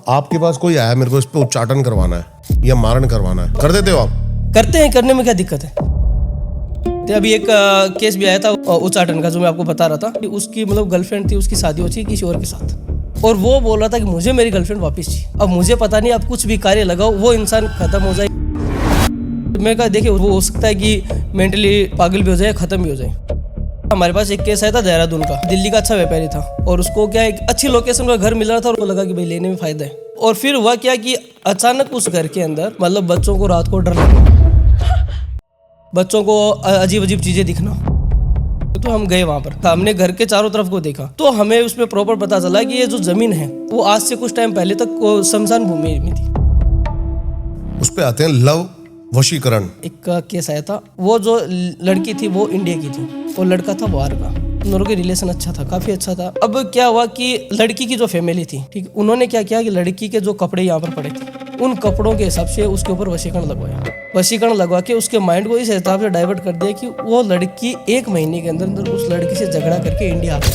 आपके पास कोई आया, मेरे को इस पे उच्चाटन करवाना है या मारण करवाना है, कर देते हो आप? करते हैं, करने में क्या दिक्कत है। तो अभी एक केस भी आया था उच्चाटन का, जो मैं आपको बता रहा था। उसकी मतलब गर्लफ्रेंड थी, उसकी शादी हो थी किसी और के साथ, और वो बोल रहा था कि मुझे मेरी गर्लफ्रेंड वापस चाहिए। अब मुझे पता नहीं, आप कुछ भी कार्य लगाओ वो इंसान खत्म हो जाए। मैं कहा देखिए, वो हो सकता है कि मेंटली पागल भी हो जाए, खत्म भी हो जाए। हमारे पास एक केस आया था देहरादून का। दिल्ली का अच्छा व्यापारी था और उसको क्या एक अच्छी लोकेशन पर घर मिल रहा था और उसको लगा कि भाई लेने में फायदा है। और फिर हुआ क्या कि अचानक उस घर के अंदर मतलब बच्चों को रात को डर लगा, बच्चों को अजीब अजीब चीजें दिखना। तो हम गए वहां पर, हमने घर के चारों तरफ को देखा, तो हमें उसमें प्रॉपर पता चला कि ये जो जमीन है वो आज से कुछ टाइम पहले तक शमशान भूमि में थी। उस पे आते हैं लव वशीकरण। एक केस आया था, वो जो लड़की थी वो इंडिया की थी और लड़का था बाहर का। उन दोनों के रिलेशन अच्छा था, काफी अच्छा था। अब क्या हुआ कि लड़की की जो फैमिली थी, ठीक, उन्होंने क्या किया कि लड़की के जो कपड़े यहाँ पर पड़े थे, उन कपड़ों के हिसाब से उसके ऊपर वशीकरण लगवाया। वशीकरण लगवा के उसके माइंड को इस हिसाब से डाइवर्ट कर दिया कि वो लड़की 1 महीने के अंदर उस लड़की से झगड़ा करके इंडिया आ गई।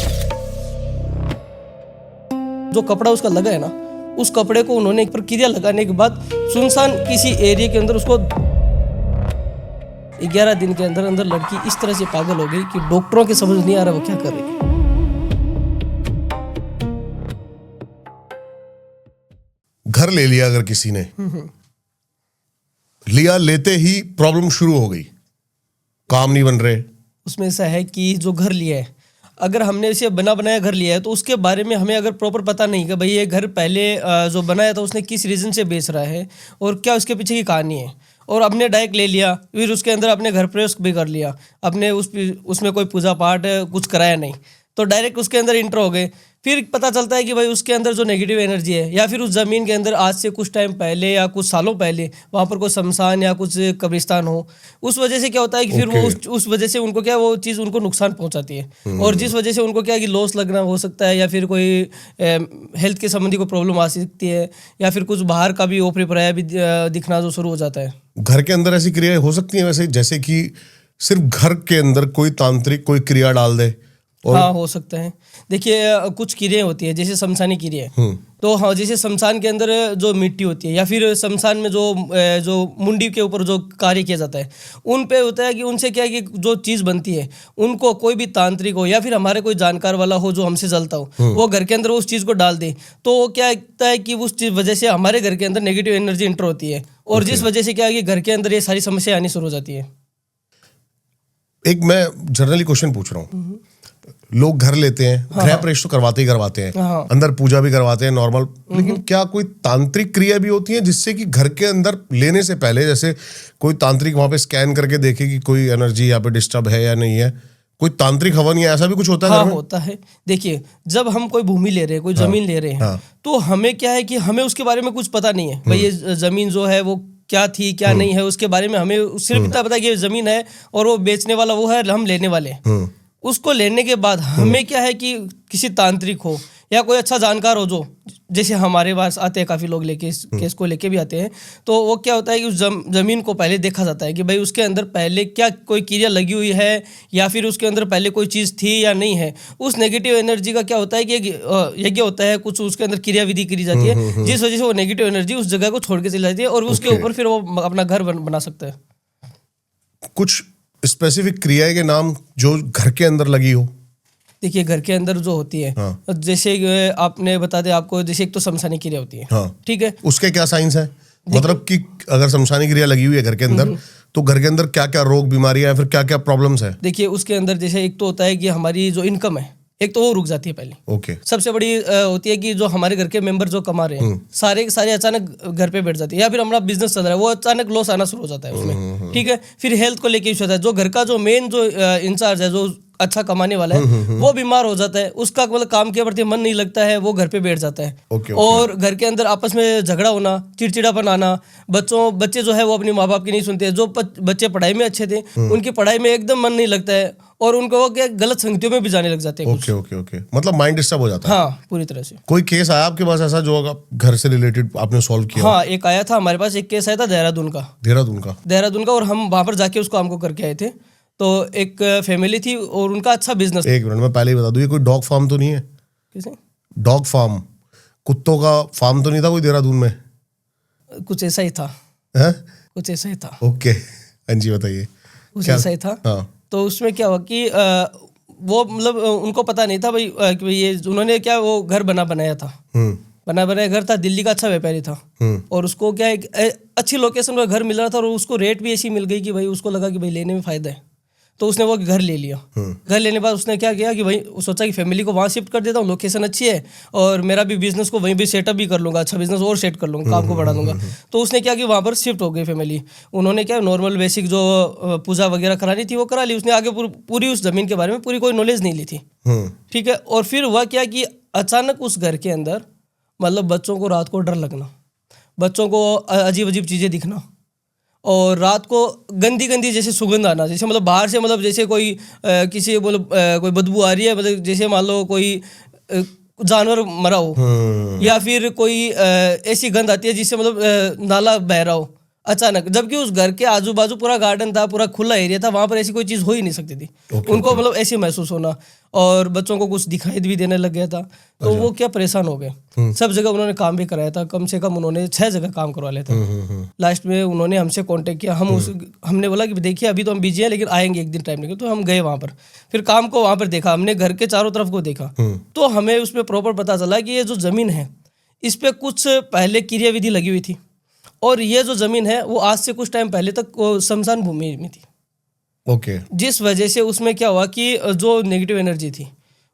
जो कपड़ा उसका लगा है ना, उस कपड़े को उन्होंने प्रक्रिया लगाने के बाद सुनसान किसी एरिया के अंदर उसको 11 दिन के अंदर अंदर लड़की इस तरह से पागल हो गई कि डॉक्टरों के समझ नहीं आ रहा वो क्या कर रही है। घर ले लिया अगर किसी ने लिया, लेते ही प्रॉब्लम शुरू हो गई, काम नहीं बन रहे। उसमें ऐसा है कि जो घर लिया है, अगर हमने इसे बना बनाया घर लिया है तो उसके बारे में हमें अगर प्रॉपर पता नहीं कि भाई ये घर पहले जो बनाया था उसने किस रीज़न से बेच रहा है और क्या उसके पीछे की कहानी है, और अपने डायरेक्ट ले लिया, फिर उसके अंदर अपने घर प्रवेश भी कर लिया, अपने उसमें कोई पूजा पाठ कुछ कराया नहीं, तो डायरेक्ट उसके अंदर इंटर हो गए। फिर पता चलता है कि भाई उसके अंदर जो नेगेटिव एनर्जी है, या फिर उस ज़मीन के अंदर आज से कुछ टाइम पहले या कुछ सालों पहले वहाँ पर कोई शमशान या कुछ कब्रिस्तान हो, उस वजह से क्या होता है कि फिर वो उस वजह से उनको क्या वो चीज़ उनको नुकसान पहुँचाती है, और जिस वजह से उनको क्या कि लॉस लगना हो सकता है, या फिर कोई हेल्थ के संबंधी कोई प्रॉब्लम आ सकती है, या फिर कुछ बाहर का भी ओपरी पराया भी दिखना जो शुरू हो जाता है। घर के अंदर ऐसी क्रियाएं हो सकती हैं वैसे, जैसे कि सिर्फ घर के अंदर कोई तांत्रिक कोई क्रिया डाल दे? और हाँ, हो सकता है। देखिए कुछ क्रियाएं होती है जैसे शमशानी क्रियाएं, तो हाँ, जैसे शमशान के अंदर जो मिट्टी होती है या फिर शमशान में जो मुंडी के ऊपर जो कार्य किया जाता है, उन पे होता है कि उनसे क्या है कि जो चीज़ बनती है उनको कोई भी तांत्रिक हो या फिर हमारे कोई जानकार वाला हो जो हमसे जलता हो, वो घर के अंदर उस चीज़ को डाल दे, तो वो क्या होता है कि उस चीज़ वजह से हमारे घर के अंदर नेगेटिव एनर्जी इंटर होती है, और जिस वजह से क्या है कि घर के अंदर ये सारी समस्या आनी शुरू हो जाती है। एक मैं जनरली क्वेश्चन पूछ रहा हूँ, लोग घर लेते हैं, गृह प्रवेश तो करवाते ही करवाते हैं, अंदर पूजा भी करवाते हैं नॉर्मल, लेकिन क्या कोई तांत्रिक क्रिया भी होती है जिससे कि घर के अंदर लेने से पहले, जैसे कोई तांत्रिक वहां पे स्कैन करके देखे कि कोई एनर्जी यहाँ पे डिस्टर्ब है या नहीं है, कोई तांत्रिक हवन या ऐसा भी कुछ होता है? हाँ, होता है। देखिए, जब हम कोई भूमि ले रहे हैं, कोई जमीन ले रहे हैं, तो हमें क्या है कि हमें उसके बारे में कुछ पता नहीं है, भाई ये जमीन जो है वो क्या थी क्या नहीं है, उसके बारे में हमें सिर्फ इतना पता है कि ये जमीन है और वो बेचने वाला वो है, हम लेने वाले हैं। उसको लेने के बाद हमें क्या है कि किसी तांत्रिक हो या कोई अच्छा जानकार हो, जो जैसे हमारे पास आते हैं काफ़ी लोग लेके इस केस को लेके भी आते हैं, तो वो क्या होता है कि उस ज़मीन को पहले देखा जाता है कि भाई उसके अंदर पहले क्या कोई क्रिया लगी हुई है या फिर उसके अंदर पहले कोई चीज़ थी या नहीं है। उस नेगेटिव एनर्जी का क्या होता है कि यज्ञ होता है, कुछ उसके अंदर क्रिया विधि करी जाती है, जिस वजह से वो नेगेटिव एनर्जी उस जगह को छोड़ के चली जाती है और उसके ऊपर फिर वो अपना घर बना सकता है। कुछ स्पेसिफिक क्रिया के नाम जो घर के अंदर लगी हो? देखिए, घर के अंदर जो होती है, जैसे आपने बता दें आपको, जैसे एक तो शमशानी क्रिया होती है, ठीक है, उसके क्या साइंस है? मतलब कि अगर शमशानी क्रिया लगी हुई है घर के अंदर, तो घर के अंदर क्या क्या रोग बीमारियां या फिर क्या क्या प्रॉब्लम्स है? देखिए, उसके अंदर जैसे एक तो होता है कि हमारी जो इनकम है, एक तो वो रुक जाती है पहले। ओके। सबसे बड़ी होती है कि जो हमारे घर के मेंबर जो कमा रहे हैं, सारे सारे अचानक घर पे बैठ जाते हैं, या फिर हमारा बिजनेस चल रहा है वो अचानक लॉस आना शुरू हो जाता है उसमें, ठीक है। फिर हेल्थ को लेके इशू होता है, जो घर का जो मेन जो इंचार्ज है, जो अच्छा कमाने वाला है, वो बीमार हो जाता है, उसका मतलब काम के प्रति मन नहीं लगता है, वो घर पे बैठ जाता है। और घर के अंदर आपस में झगड़ा होना, चिड़चिड़ापन आना, बच्चे जो है वो अपने माँ बाप की नहीं सुनते, जो बच्चे पढ़ाई में अच्छे थे उनकी पढ़ाई में एकदम मन नहीं लगता है, और उनको वो क्या गलत संगतियों में भी जाने लग जाते हैं। ओके, मतलब माइंड डिस्टर्ब हो जाता है। हाँ, पूरी तरह से। कोई केस आया आपके पास ऐसा जो घर से रिलेटेड आपने सॉल्व किया? हाँ, एक आया था हमारे पास, एक केस आया था देहरादून का, और हम वहां पर जाके उसको हमको करके आए थे। तो एक फैमिली थी और उनका अच्छा बिजनेस। एक मिनट, मैं पहले ही बता दूं, ये कोई डॉग फार्म तो नहीं है? कैसे? डॉग फार्म कुत्तों का फार्म तो नहीं था कोई देहरादून में? कुछ ऐसा ही था। हैं? कुछ ऐसा ही था। ओके, हाँ जी बताइए। कुछ ऐसा ही था। हाँ। तो उसमें क्या हुआ कि वो मतलब उनको पता नहीं था भाई कि भाई ये उन्होंने क्या वो घर बनाया था। बनाया घर था, दिल्ली का अच्छा व्यापारी था। और उसको क्या एक अच्छी लोकेशन पर घर मिल रहा था और उसको रेट भी ऐसी मिल गई कि भाई उसको लगा कि भाई लेने में फायदा है, तो उसने वो घर ले लिया। घर लेने के बाद उसने क्या किया कि भाई सोचा कि फैमिली को वहाँ शिफ्ट कर देता हूँ, लोकेशन अच्छी है और मेरा भी बिजनेस को वहीं भी सेटअप भी कर लूँगा, अच्छा बिजनेस और सेट कर लूँगा, काम को बढ़ा दूंगा। तो उसने क्या कि वहाँ पर शिफ्ट हो गई फैमिली। उन्होंने क्या नॉर्मल बेसिक जो पूजा वगैरह करानी थी वो करा ली। उसने आगे पूरी उस जमीन के बारे में पूरी कोई नॉलेज नहीं ली थी। ठीक है। और फिर हुआ क्या कि अचानक उस घर के अंदर मतलब बच्चों को रात को डर लगना, बच्चों को अजीब अजीब चीज़ें दिखना और रात को गंदी गंदी जैसे सुगंध आना, जैसे मतलब बाहर से मतलब जैसे कोई किसी मतलब कोई बदबू आ रही है, मतलब जैसे मान लो कोई जानवर मरा हो या फिर कोई ऐसी गंध आती है जिससे मतलब नाला बह रहा हो अचानक, जबकि उस घर के आजू बाजू पूरा गार्डन था, पूरा खुला एरिया था, वहां पर ऐसी कोई चीज हो ही नहीं सकती थी। उनको मतलब ऐसे महसूस होना और बच्चों को कुछ दिखाई भी देने लग गया था। तो वो क्या परेशान हो गए। सब जगह उन्होंने काम भी कराया था, कम से कम उन्होंने 6 जगह काम करवा लिया था। लास्ट में उन्होंने हमसे कांटेक्ट किया। हमने बोला कि देखिए अभी तो हम बिजी हैं लेकिन आएंगे एक दिन टाइम लेके। तो हम गए वहाँ पर, फिर काम को वहाँ पर देखा, हमने घर के चारों तरफ को देखा। तो हमें उसमें प्रॉपर पता चला कि ये जो जमीन है इस पर कुछ पहले क्रियाविधि लगी हुई थी और ये जो जमीन है वो आज से कुछ टाइम पहले तक शमशान भूमि में थी। ओके। जिस वजह से उसमें क्या हुआ कि जो नेगेटिव एनर्जी थी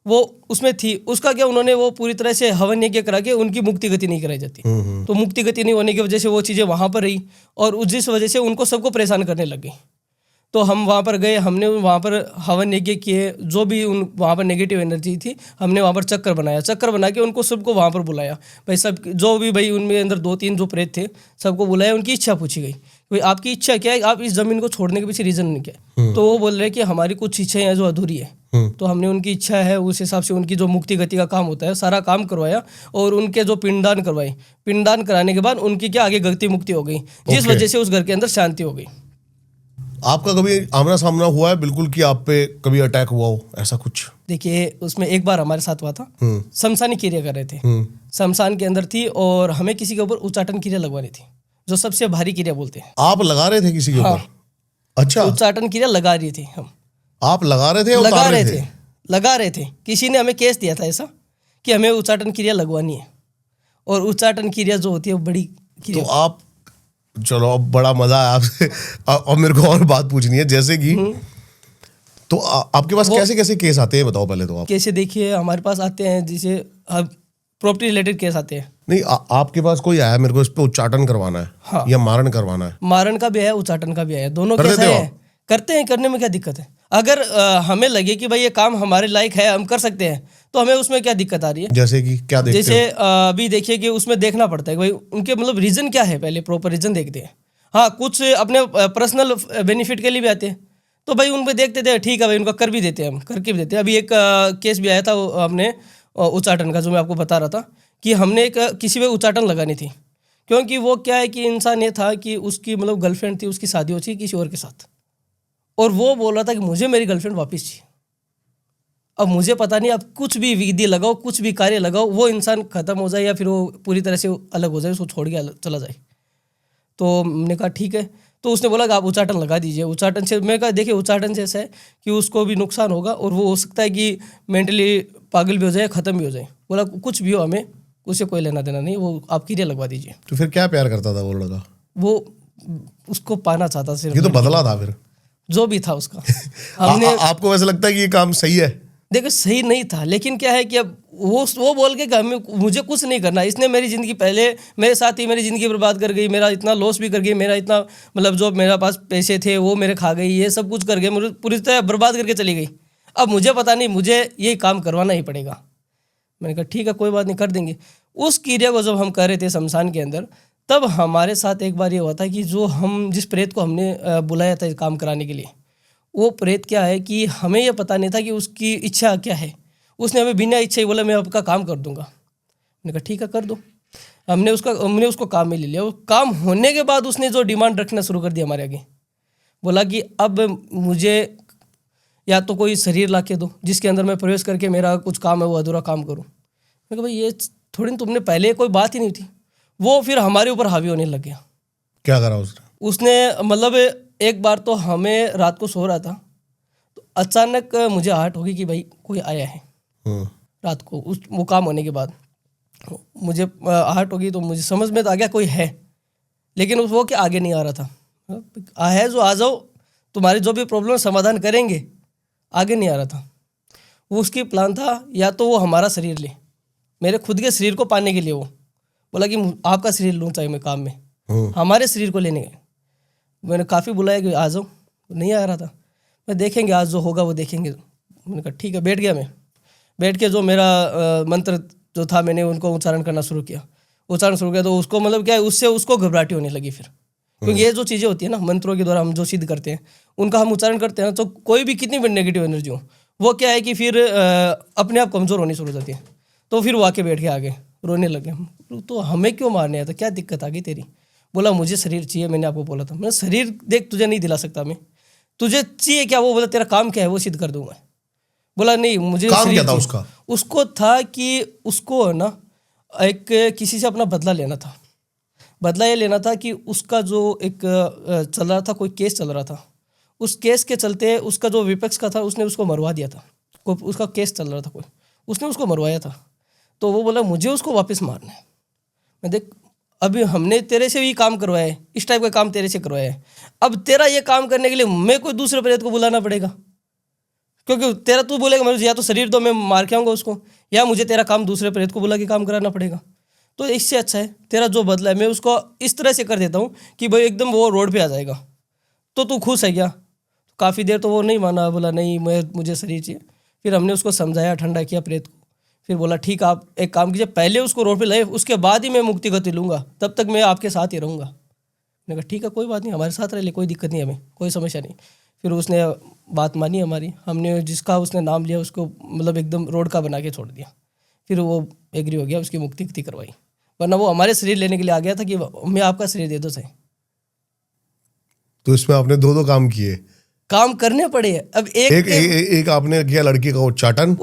वो उसमें थी, उसका क्या उन्होंने वो पूरी तरह से हवन यज्ञ करा के उनकी मुक्ति गति नहीं कराई जाती। तो मुक्ति गति नहीं होने की वजह से वो चीज़ें वहाँ पर रही और जिस वजह से उनको सबको परेशान करने लग गई। तो हम वहाँ पर गए, हमने वहाँ पर हवन यज्ञ किए, जो भी वहाँ पर नेगेटिव एनर्जी थी हमने वहाँ पर चक्कर बना के उनको सबको वहाँ पर बुलाया। भाई सब जो भी भाई उनमें अंदर 2-3 जो प्रेत थे सबको बुलाया, उनकी इच्छा पूछी गई, भाई आपकी इच्छा क्या है, आप इस ज़मीन को छोड़ने के पीछे रीज़न क्या है। तो वो बोल रहे हैं कि हमारी कुछ इच्छाएं हैं जो अधूरी है। तो हमने उनकी इच्छा है उस हिसाब से उनकी जो मुक्ति गति का काम होता है सारा काम करवाया और उनके जो पिंडदान करवाई, पिंडदान कराने के बाद उनकी क्या आगे गति मुक्ति हो गई, जिस वजह से उस घर के अंदर शांति हो गई। आपका कभी आमना सामना हुआ है बिल्कुल कि आप पे कभी अटैक हुआ हो ऐसा कुछ? देखिए उसमें एक बार हमारे साथ हुआ था। शमशानी क्रिया कर रहे थे, शमशान के अंदर थी और हमें किसी के ऊपर उच्चाटन क्रिया लगवानी थी, जो सबसे भारी क्रिया बोलते हैं। आप लगा रहे थे किसी के ऊपर? अच्छा, उच्चाटन क्रिया लगा रही थी हम। आप लगा रहे थे या लगा उतार रहे थे? लगा रहे थे। किसी ने हमें केस दिया था ऐसा कि हमें उच्चाटन क्रिया लगवानी है और उच्चाटन क्रिया जो होती है वो बड़ी क्रिया। तो आप, चलो अब बड़ा मजा आया आपसे। अब मेरे को और बात पूछनी है, जैसे कि तो आपके पास कैसे कैसे केस आते हैं बताओ पहले तो आप। कैसे देखिए हमारे पास आते हैं जैसे प्रॉपर्टी रिलेटेड केस आते हैं। नहीं आपके पास कोई आया मेरे को इस पे उच्चाटन करवाना है, हाँ, या मारण करवाना है? मारण का भी है, उच्चाटन का भी है, दोनों केस है। करते हैं, करने में क्या दिक्कत है? अगर हमें लगे कि भाई ये काम हमारे लायक है, हम कर सकते हैं, तो हमें उसमें क्या दिक्कत आ रही है? जैसे कि क्या देखते जैसे अभी देखिए कि उसमें देखना पड़ता है कि भाई उनके मतलब रीजन क्या है, पहले प्रॉपर रीजन देखते हैं। हाँ, कुछ अपने पर्सनल बेनिफिट के लिए भी आते हैं, तो भाई उन पे देखते थे, ठीक है भाई उनका कर भी देते हैं, हम करके भी देते हैं। अभी एक केस भी आया था हमने उच्चाटन का, जो मैं आपको बता रहा था कि हमने एक किसी पे उच्चाटन लगानी थी, क्योंकि वो क्या है कि इंसान ये था कि उसकी मतलब गर्लफ्रेंड थी, उसकी शादी हो थी किसी और के साथ, और वो बोल रहा था कि मुझे मेरी गर्लफ्रेंड वापस चाहिए। अब मुझे पता नहीं, अब कुछ भी विधि लगाओ, कुछ भी कार्य लगाओ, वो इंसान खत्म हो जाए या फिर वो पूरी तरह से अलग हो जाए, उसको छोड़ के चला जाए। तो हमने कहा ठीक है। तो उसने बोला कि आप उच्चाटन लगा दीजिए। उच्चाटन से मैं कहा देखिए उच्चाटन से ऐसा है कि उसको भी नुकसान होगा और वो हो सकता है कि मेंटली पागल भी हो जाए, ख़त्म भी हो जाए। बोला कुछ भी हो, हमें उससे कोई लेना देना नहीं, वो आप क्रिया लगवा दीजिए। तो फिर क्या प्यार करता था वो लड़का? वो उसको पाना चाहता सिर्फ। ये तो बदला था फिर जो भी था उसका। हमने आपको वैसा लगता है कि ये काम सही है? देखो सही नहीं था, लेकिन क्या है कि अब वो बोल के कि मुझे कुछ नहीं करना, इसने मेरी ज़िंदगी पहले मेरे साथ ही मेरी ज़िंदगी बर्बाद कर गई, मेरा इतना लॉस भी कर गई, मेरा इतना मतलब जो मेरा पास पैसे थे वो मेरे खा गई, ये सब कुछ कर गए, मुझे पूरी तरह बर्बाद करके चली गई। अब मुझे पता नहीं, मुझे ये काम करवाना ही पड़ेगा। मैंने कहा ठीक है कोई बात नहीं, कर देंगे। उस क्रिया को जब हम कर रहे थे शमशान के अंदर, तब हमारे साथ एक बार ये हुआ था कि जो हम जिस प्रेत को हमने बुलाया था काम कराने के लिए, वो प्रेत क्या है कि हमें ये पता नहीं था कि उसकी इच्छा क्या है। उसने हमें बिना इच्छा ही बोला मैं आपका काम कर दूंगा। मैंने कहा ठीक है कर दो। हमने उसको काम में ले लिया। वो काम होने के बाद उसने जो डिमांड रखना शुरू कर दिया हमारे आगे, बोला कि अब मुझे या तो कोई शरीर ला के दो जिसके अंदर मैं प्रवेश करके मेरा कुछ काम है वो अधूरा काम करूँ। मैंने कहा भाई ये थोड़ी तुमने पहले कोई बात ही नहीं थी। वो फिर हमारे ऊपर हावी होने लग गया। क्या करा उसने? उसने मतलब एक बार तो हमें रात को सो रहा था, तो अचानक मुझे आहट होगी कि भाई कोई आया है। रात को उस वो काम होने के बाद मुझे आहट होगी, तो मुझे समझ में तो आ गया कोई है, लेकिन वो कि आगे नहीं आ रहा था। है जो आ जाओ, तुम्हारी जो भी प्रॉब्लम समाधान करेंगे, आगे नहीं आ रहा था। वो उसकी प्लान था या तो वो हमारा शरीर ले, मेरे खुद के शरीर को पाने के लिए वो बोला कि आपका शरीर लूँ चाहिए मैं काम में, हमारे शरीर को लेने गए। मैंने काफ़ी बुलाया कि आ जाओ, नहीं आ रहा था। मैं देखेंगे आज जो होगा वो देखेंगे। मैंने कहा ठीक है। बैठ गया। मैं बैठ के जो मेरा मंत्र जो था मैंने उनको उच्चारण करना शुरू किया। तो उसको मतलब क्या है, उससे उसको घबराहट होने लगी फिर, क्योंकि ये जो चीज़ें होती है ना मंत्रों के द्वारा हम जो सिद्ध करते हैं, उनका हम उच्चारण करते हैं ना, तो कोई भी कितनी भी नेगेटिव एनर्जी हो, वो क्या है कि फिर अपने आप कमज़ोर होनी शुरू हो जाती है। तो फिर वो आके बैठ के आगे रोने लगे। तो हमें क्यों मारने आया था, क्या दिक्कत आ गई तेरी? बोला मुझे शरीर चाहिए, मैंने आपको बोला था। मैं शरीर देख तुझे नहीं दिला सकता मैं, तुझे चाहिए क्या? वो बोला तेरा काम क्या है वो सिद्ध कर दूंगा। बोला नहीं मुझे काम क्या था उसका? उसको था कि उसको है ना एक किसी से अपना बदला लेना था। बदला ये लेना था कि उसका जो एक चल रहा था, कोई केस चल रहा था, उस केस के चलते उसका जो विपक्ष का था उसने उसको मरवा दिया था। उसका केस चल रहा था कोई, उसने उसको मरवाया था। तो वो बोला मुझे उसको वापस मारना है। मैं देख अभी हमने तेरे से भी काम करवाया है, इस टाइप का काम तेरे से करवाया है, अब तेरा ये काम करने के लिए मैं कोई दूसरे प्रेत को बुलाना पड़ेगा, क्योंकि तेरा तू बोलेगा मुझे या तो शरीर दो मैं मार के आऊँगा उसको, या मुझे तेरा काम दूसरे प्रेत को बुला के काम कराना पड़ेगा। तो इससे अच्छा है तेरा जो बदला है मैं उसको इस तरह से कर देता हूँ कि भाई एकदम वो रोड पे आ जाएगा। तो तू खुश है क्या? काफ़ी देर तो वो नहीं माना, बोला नहीं मुझे शरीर चाहिए। फिर हमने उसको समझाया, ठंडा किया प्रेत को। फिर बोला ठीक आप एक काम कीजिए, पहले उसको रोड पे लाए, उसके बाद ही मैं मुक्ति गति लूँगा, तब तक मैं आपके साथ ही रहूँगा। मैंने कहा ठीक है कोई बात नहीं, हमारे साथ रह ले, कोई दिक्कत नहीं, हमें कोई समस्या नहीं। फिर उसने बात मानी हमारी, हमने जिसका उसने नाम लिया उसको मतलब एकदम रोड का बना के छोड़ दिया। फिर वो एग्री हो गया, उसकी मुक्ति गति करवाई। वरना वो हमारे शरीर लेने के लिए आ गया था कि मैं आपका शरीर दे दो सही। तो इसमें आपने दो काम किए, काम करने पड़े। अब एक आपने किया लड़की का उच्चाटन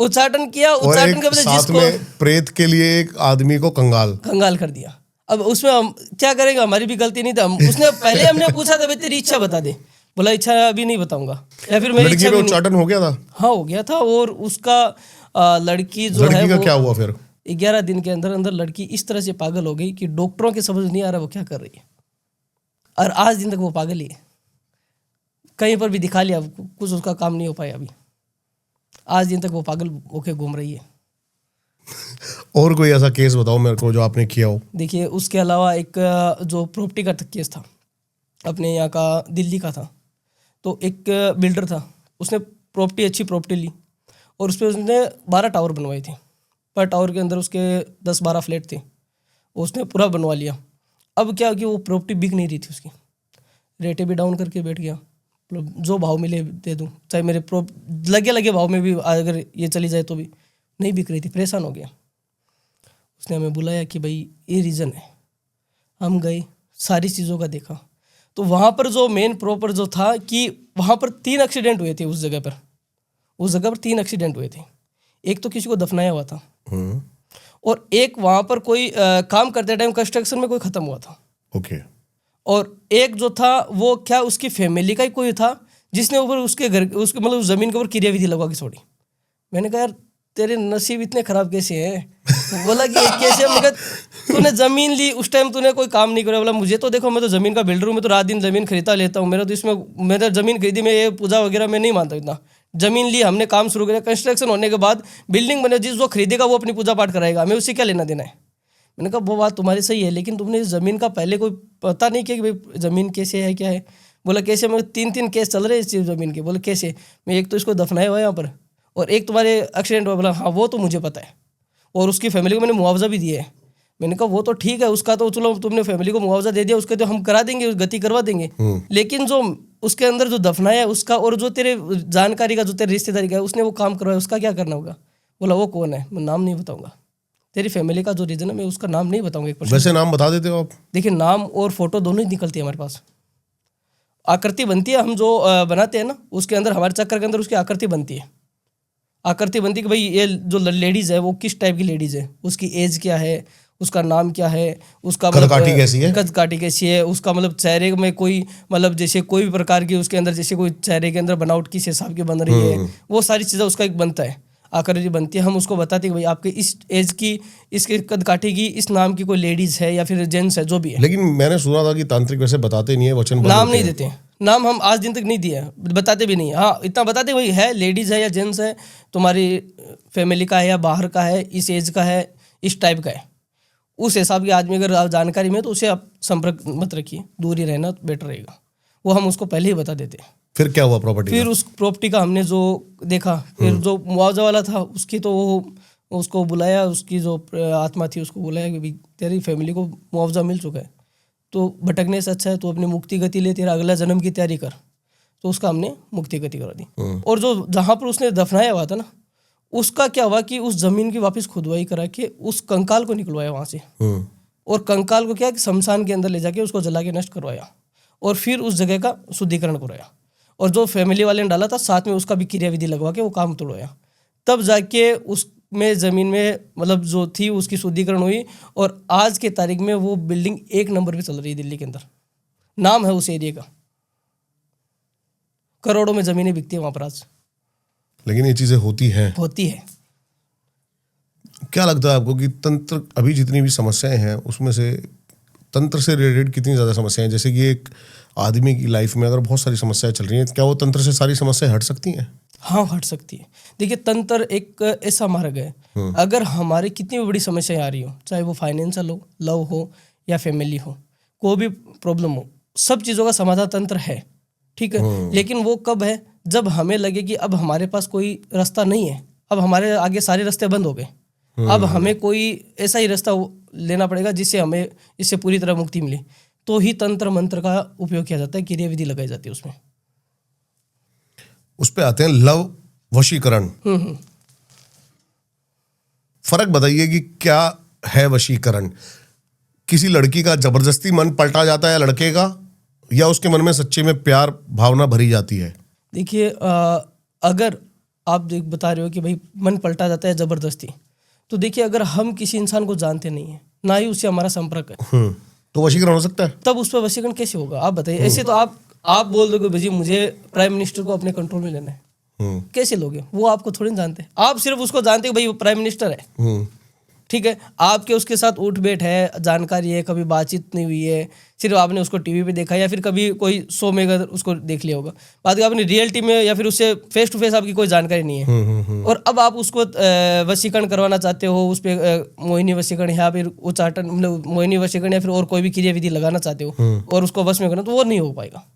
किया, उच्चाटन के साथ में प्रेत के लिए एक आदमी को कंगाल कर दिया। अब उसमें हम क्या करेंगे, हमारी भी गलती नहीं था। उसने पहले हमने पूछा था भाई तेरी इच्छा बता दे, बोला इच्छा अभी नहीं बताऊंगा, या फिर मेरी इच्छा उच्चाटन हो गया था। हाँ हो गया था। और उसका लड़की जो है का क्या हुआ फिर 11 दिन के अंदर अंदर लड़की इस तरह से पागल हो गई कि डॉक्टरों के समझ नहीं आ रहा वो क्या कर रही है, और आज दिन तक वो पागल ही है। कहीं पर भी दिखा लिया कुछ उसका काम नहीं हो पाया, अभी आज दिन तक वो पागल होके घूम रही है। और कोई ऐसा केस बताओ मेरे को जो आपने किया हो। देखिए उसके अलावा एक जो प्रॉपर्टी का केस था अपने यहाँ का, दिल्ली का था। तो एक बिल्डर था, उसने प्रॉपर्टी अच्छी प्रॉपर्टी ली और उस पर उसने 12 टावर बनवाए थे। पर टावर के अंदर उसके 10-12 फ्लैट थे, उसने पूरा बनवा लिया। अब क्या कि वो प्रॉपर्टी बिक नहीं रही थी, उसकी रेटें भी डाउन करके बैठ गया, मतलब जो भाव मिले दे दूँ, चाहे मेरे लगे भाव में भी अगर ये चली जाए तो भी नहीं बिक रही थी, परेशान हो गया। उसने हमें बुलाया कि भाई ये रीज़न है। हम गए, सारी चीज़ों का देखा, तो वहाँ पर जो मेन प्रॉपर जो था कि वहाँ पर 3 एक्सीडेंट हुए थे उस जगह पर 3 एक्सीडेंट हुए थे। एक तो किसी को दफनाया हुआ था और एक वहाँ पर कोई काम करते टाइम कंस्ट्रक्शन में कोई ख़त्म हुआ था। ओके। और एक जो था वो क्या उसकी फैमिली का ही कोई था जिसने ऊपर उसके घर उसके मतलब ज़मीन के ऊपर क्रियाविधि लगवा के छोड़ी। मैंने कहा यार तेरे नसीब इतने ख़राब कैसे हैं? बोला कि कैसे? मगर तूने ज़मीन ली उस टाइम तूने कोई काम नहीं करा। बोला मुझे तो देखो मैं तो ज़मीन का बिल्डर हूँ, मैं तो रात दिन ज़मीन खरीदता लेता हूँ, मेरा तो इसमें मैंने ज़मीन खरीदी, मैं ये पूजा वगैरह मैं नहीं मानता इतना। ज़मीन ली, हमने काम शुरू किया, कंस्ट्रक्शन होने के बाद बिल्डिंग बने, जिस जो खरीदेगा वो अपनी पूजा पाठ कराएगा, मैं उससे क्या लेना देना है? मैंने कहा वो बात तुम्हारी सही है, लेकिन तुमने इस ज़मीन का पहले कोई पता नहीं किया कि भाई ज़मीन कैसे है क्या है? बोला कैसे? मैं 3 केस चल रहे हैं इस ज़मीन के। बोले कैसे? मैं एक तो इसको दफनाया हुआ है यहाँ पर और एक तुम्हारे एक्सीडेंट हुआ। बोला हाँ वो तो मुझे पता है और उसकी फैमिली को मैंने मुआवजा भी दिया है। मैंने कहा वो तो ठीक है, उसका तो चलो तुमने फैमिली को मुआवजा दे दिया, उसके तो हम करा देंगे, गति करवा देंगे, लेकिन जो उसके अंदर जो दफनाया है उसका और जो तेरे जानकारी का जो तेरे रिश्तेदारी का है उसने वो काम करवाया, उसका क्या करना होगा? बोला वो कौन है? मैं नाम नहीं बताऊंगा, तेरी फैमिली का जो रीजन है मैं उसका नाम नहीं बताऊंगा। 1% वैसे नाम बता देते हो आप? देखिए नाम और फोटो दोनों ही निकलती है हमारे पास, आकृति बनती है, हम जो बनाते हैं ना उसके अंदर हमारे चक्कर के अंदर उसकी आकृति बनती है, आकृति बनती कि भाई ये जो लेडीज है वो किस टाइप की लेडीज है, उसकी एज क्या है, उसका नाम क्या है, उसका कदकाठी कैसी है, कदकाठी कैसी है, उसका मतलब चेहरे में कोई मतलब जैसे कोई भी प्रकार की उसके अंदर जैसे कोई चेहरे के अंदर बनावट किस हिसाब की बन रही है, वो सारी चीज़ें उसका एक बनता है, आकृति बनती है। हम उसको बताते हैं कि भाई आपके इस एज की, इसके कदकाठी की, इस नाम की कोई लेडीज है या फिर जेंट्स है, जो भी है। लेकिन मैंने सुना था कि तांत्रिक वैसे बताते नहीं है, वचन नाम नहीं देते, नाम हम आज दिन तक नहीं दिया, बताते भी नहीं। हाँ इतना बताते भाई है लेडीज है या जेंट्स है, तुम्हारी फैमिली का है या बाहर का है, इस एज का है, इस टाइप का है, उस हिसाब की आदमी अगर आप जानकारी में तो उसे आप संपर्क मत रखिए, दूर ही रहना बेटर रहेगा, वो हम उसको पहले ही बता देते हैं। फिर क्या हुआ प्रॉपर्टी? फिर उस प्रॉपर्टी का हमने जो देखा, फिर जो मुआवजा वाला था उसकी तो वो उसको बुलाया, उसकी जो आत्मा थी उसको बुलाया कि भाई तेरी फैमिली को मुआवजा मिल चुका है, तो भटकने से अच्छा है तो अपनी मुक्ति गति ले, तेरा अगला जन्म की तैयारी कर। तो उसका हमने मुक्ति गति करा दी। और जो जहाँ पर उसने दफनाया हुआ था ना, उसका क्या हुआ कि उस जमीन की वापस खुदवाई करा के उस कंकाल को निकलवाया वहाँ से, और कंकाल को क्या कि शमशान के अंदर ले जाके उसको जला के नष्ट करवाया, और फिर उस जगह का शुद्धिकरण करवाया, और जो फैमिली वाले ने डाला था साथ में उसका भी क्रियाविधि लगवा के वो काम तोड़वाया, तब जाके उसमें ज़मीन में मतलब जो थी उसकी शुद्धिकरण हुई। और आज के तारीख में वो बिल्डिंग 1 नंबर पे चल रही है दिल्ली के अंदर, नाम है उस एरिया का, करोड़ों में ज़मीनें बिकती है वहाँ पर आज। लेकिन ये चीजें होती हैं, होती है। क्या लगता है आपको कि तंत्र अभी जितनी भी समस्याएं हैं उसमें से तंत्र से रिलेटेड कितनी ज़्यादा समस्याएं हैं? जैसे कि एक आदमी की लाइफ में अगर बहुत सारी समस्याएं चल रही हैं, क्या वो तंत्र से सारी समस्याएं हट सकती हैं? हाँ हट सकती है। देखिए तंत्र एक ऐसा मार्ग है, अगर हमारी कितनी भी बड़ी समस्याएं आ रही हो, चाहे वो फाइनेंशियल हो, लव हो या फैमिली हो, कोई भी प्रॉब्लम हो, सब चीज़ों का समाधान तंत्र है, ठीक है। लेकिन वो कब है? जब हमें लगे कि अब हमारे पास कोई रास्ता नहीं है, अब हमारे आगे सारे रास्ते बंद हो गए, अब हमें कोई ऐसा ही रास्ता लेना पड़ेगा जिससे हमें इससे पूरी तरह मुक्ति मिले, तो ही तंत्र मंत्र का उपयोग किया जाता है, क्रिया विधि लगाई जाती है उसमें। उस पे आते हैं लव वशीकरण। फर्क बताइए कि क्या है वशीकरण? किसी लड़की का जबरदस्ती मन पलटा जाता है लड़के का, या उसके मन में सच्चे में प्यार भावना भरी जाती है? देखिए अगर आप बता रहे हो कि भाई मन पलटा जाता है जबरदस्ती, तो देखिए अगर हम किसी इंसान को जानते नहीं है, ना ही उससे हमारा संपर्क है, तो वशीकरण हो सकता है? तब उस पर वशीकरण कैसे होगा आप बताइए। ऐसे तो आप बोल दोगे भाई मुझे प्राइम मिनिस्टर को अपने कंट्रोल में लेना है, कैसे लोगे? वो आपको थोड़ी ना जानते, आप सिर्फ उसको जानते हो भाई वो प्राइम मिनिस्टर है, ठीक है। आपके उसके साथ उठ बैठ है, जानकारी है, कभी बातचीत नहीं हुई है, सिर्फ आपने उसको टीवी पे देखा या फिर कभी कोई शो में अगर उसको देख लिया होगा, बाद में आपने रियलिटी में या फिर उससे फेस टू फेस आपकी कोई जानकारी नहीं है, और अब आप उसको वशीकरण करवाना चाहते हो, उस पर मोहिनी वशीकरण या फिर उच्चाटन मतलब मोहिनी वशीकरण या फिर और कोई भी क्रिया विधि लगाना चाहते हो और उसको वश में करना, तो वो नहीं हो पाएगा।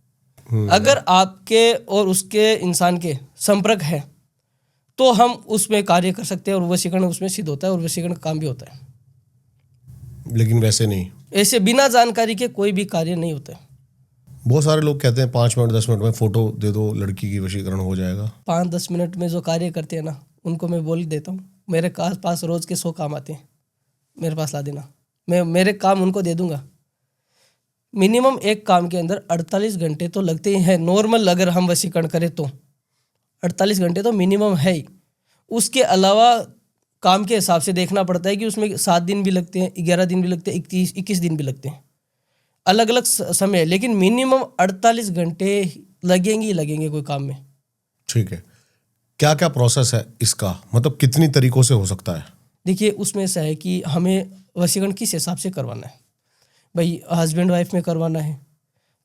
अगर आपके और उसके इंसान के संपर्क है तो हम उसमें कार्य कर सकते हैं और वशीकरण उसमें सिद्ध होता है और वशीकरण का काम भी होता है। लेकिन वैसे नहीं, ऐसे बिना जानकारी के कोई भी कार्य नहीं होता है। बहुत सारे लोग कहते हैं 5 मिनट 10 मिनट में फोटो दे दो लड़की की वशीकरण हो जाएगा। 5-10 मिनट में जो कार्य करते हैं ना, उनको मैं बोल देता हूँ मेरे पास रोज के 100 काम आते हैं, मेरे पास ला देना, मैं मेरे काम उनको दे दूंगा। मिनिमम एक काम के अंदर 48 घंटे तो लगते ही हैं नॉर्मल, अगर हम वशीकरण करें तो 48 घंटे तो मिनिमम है ही। उसके अलावा काम के हिसाब से देखना पड़ता है कि उसमें 7 दिन भी लगते हैं, 11 दिन भी लगते हैं, 21 दिन भी लगते हैं, अलग अलग समय, लेकिन मिनिमम 48 घंटे लगेंगे ही लगेंगे कोई काम में। ठीक है, क्या क्या प्रोसेस है इसका, मतलब कितनी तरीकों से हो सकता है? देखिए उसमें ऐसा है कि हमें वशीकरण किस हिसाब से करवाना है। भाई हस्बैंड वाइफ में करवाना है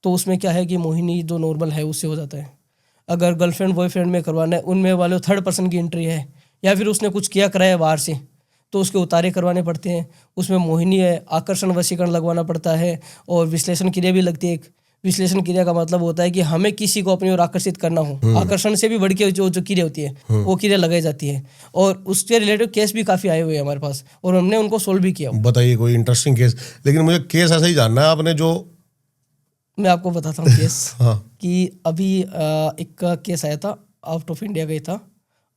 तो उसमें क्या है कि मोहिनी जो नॉर्मल है उससे हो जाता है। अगर गर्लफ्रेंड बॉयफ्रेंड में करवाना है, उनमें वाले 3rd पर्सन की एंट्री है या फिर उसने कुछ किया कराया बाहर से, तो उसके उतारे करवाने पड़ते हैं। उसमें मोहिनी है, आकर्षण वशीकरण लगवाना पड़ता है, और विश्लेषण क्रिया भी लगती है। एक विश्लेषण क्रिया का मतलब होता है कि हमें किसी को अपनी ओर आकर्षित करना हो, आकर्षण से भी बढ़ के जो क्रिया होती है वो क्रिया लगाई जाती है, और उसके रिलेटेड केस भी काफ़ी आए हुए हैं हमारे पास और हमने उनको सोल्व भी किया। बताइए कोई इंटरेस्टिंग केस। लेकिन मुझे केस ऐसा ही जानना है आपने जो, मैं आपको बताता हूँ केस। हाँ। कि अभी एक केस आया था, आउट ऑफ इंडिया गई था,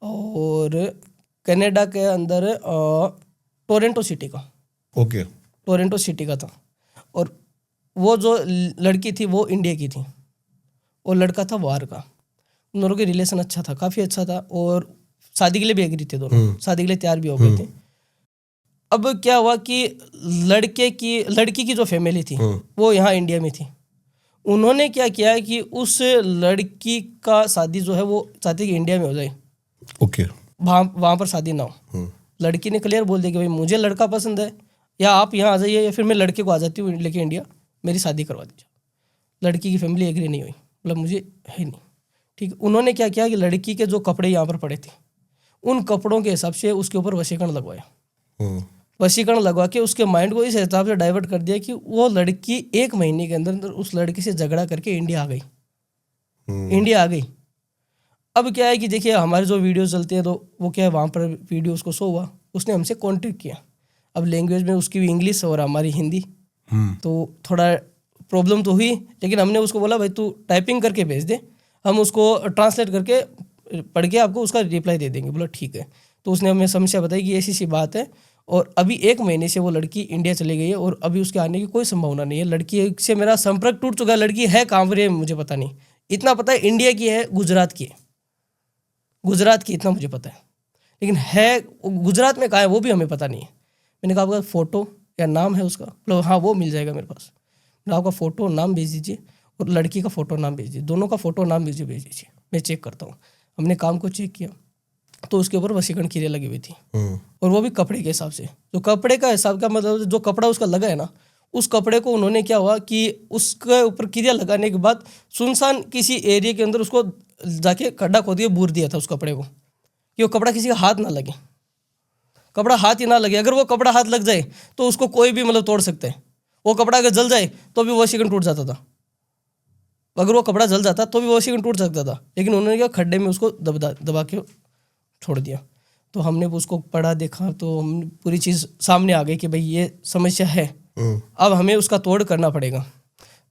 और कनाडा के अंदर टोरंटो सिटी का, ओके, टोरंटो सिटी का था, और वो जो लड़की थी वो इंडिया की थी और लड़का था बाहर का। उन दोनों के रिलेशन अच्छा था, काफ़ी अच्छा था, और शादी के लिए भी एग्री थे दोनों, शादी के लिए तैयार भी हो गए थे। अब क्या हुआ कि लड़की की जो फैमिली थी वो यहाँ इंडिया में थी। उन्होंने क्या किया है कि उस लड़की का शादी जो है वो चाहते कि इंडिया में हो जाए, ओके, वहाँ पर शादी ना हो। लड़की ने क्लियर बोल दिया कि भाई मुझे लड़का पसंद है, या आप यहाँ आ जाइए या फिर मैं लड़के को आ जाती हूँ लेके इंडिया, मेरी शादी करवा दीजिए। लड़की की फैमिली एग्री नहीं हुई, मतलब मुझे है नहीं, ठीक। उन्होंने क्या किया कि लड़की के जो कपड़े यहाँ पर पड़े थे उन कपड़ों के हिसाब से उसके ऊपर वशीकरण लगवाया। वशीकरण लगवा के उसके माइंड को इस हिसाब से डाइवर्ट कर दिया कि वो लड़की 1 महीने के अंदर अंदर उस लड़की से झगड़ा करके इंडिया आ गई। इंडिया आ गई। अब क्या है कि देखिए हमारे जो वीडियो चलते हैं तो वो क्या है, वहाँ पर वीडियो उसको शो हुआ, उसने हमसे कॉन्टेक्ट किया। अब लैंग्वेज में उसकी भी इंग्लिश और हमारी हिंदी, तो थोड़ा प्रॉब्लम तो हुई, लेकिन हमने उसको बोला भाई तू टाइपिंग करके भेज दे, हम उसको ट्रांसलेट करके पढ़ के आपको उसका रिप्लाई दे देंगे। बोला ठीक है। तो उसने हमें समस्या बताई कि ऐसी सी बात है, और अभी 1 महीने से वो लड़की इंडिया चली गई है और अभी उसके आने की कोई संभावना नहीं है। लड़की से मेरा संपर्क टूट चुका है। लड़की है कहाँ पर है मुझे पता नहीं, इतना पता है इंडिया की है, गुजरात की है, गुजरात की, इतना मुझे पता है, लेकिन है गुजरात में कहाँ है वो भी हमें पता नहीं है। मैंने कहा आपका फ़ोटो या नाम है उसका? मतलब हाँ वो मिल जाएगा मेरे पास। मैंने आपका फ़ोटो नाम भेज दीजिए और लड़की का फ़ोटो नाम भेज दीजिए, दोनों का फ़ोटो नाम भेज दीजिए, मैं चेक करता हूँ। हमने काम को चेक किया तो उसके ऊपर वशीकरण क्रिया लगी हुई थी, और वो भी कपड़े के हिसाब से। जो कपड़े का हिसाब का मतलब जो कपड़ा उसका लगा है ना, उस कपड़े को उन्होंने क्या हुआ कि उसके ऊपर क्रिया लगाने के बाद सुनसान किसी एरिया के अंदर उसको जाके खड्डा खोद के बूर दिया था उस कपड़े को, कि वो कपड़ा किसी का हाथ ना लगे, कपड़ा हाथ ही ना लगे। अगर वो कपड़ा हाथ लग जाए तो उसको कोई भी मतलब तोड़ सकते हैं। वो कपड़ा अगर जल जाए तो भी वशीकरण टूट जाता था, अगर वो कपड़ा जल जाता तो भी वशीकरण टूट सकता था, लेकिन उन्होंने क्या खड्डे में उसको दबा के छोड़ दिया। तो हमने उसको पढ़ा देखा तो हम पूरी चीज़ सामने आ गई कि भाई ये समस्या है, अब हमें उसका तोड़ करना पड़ेगा।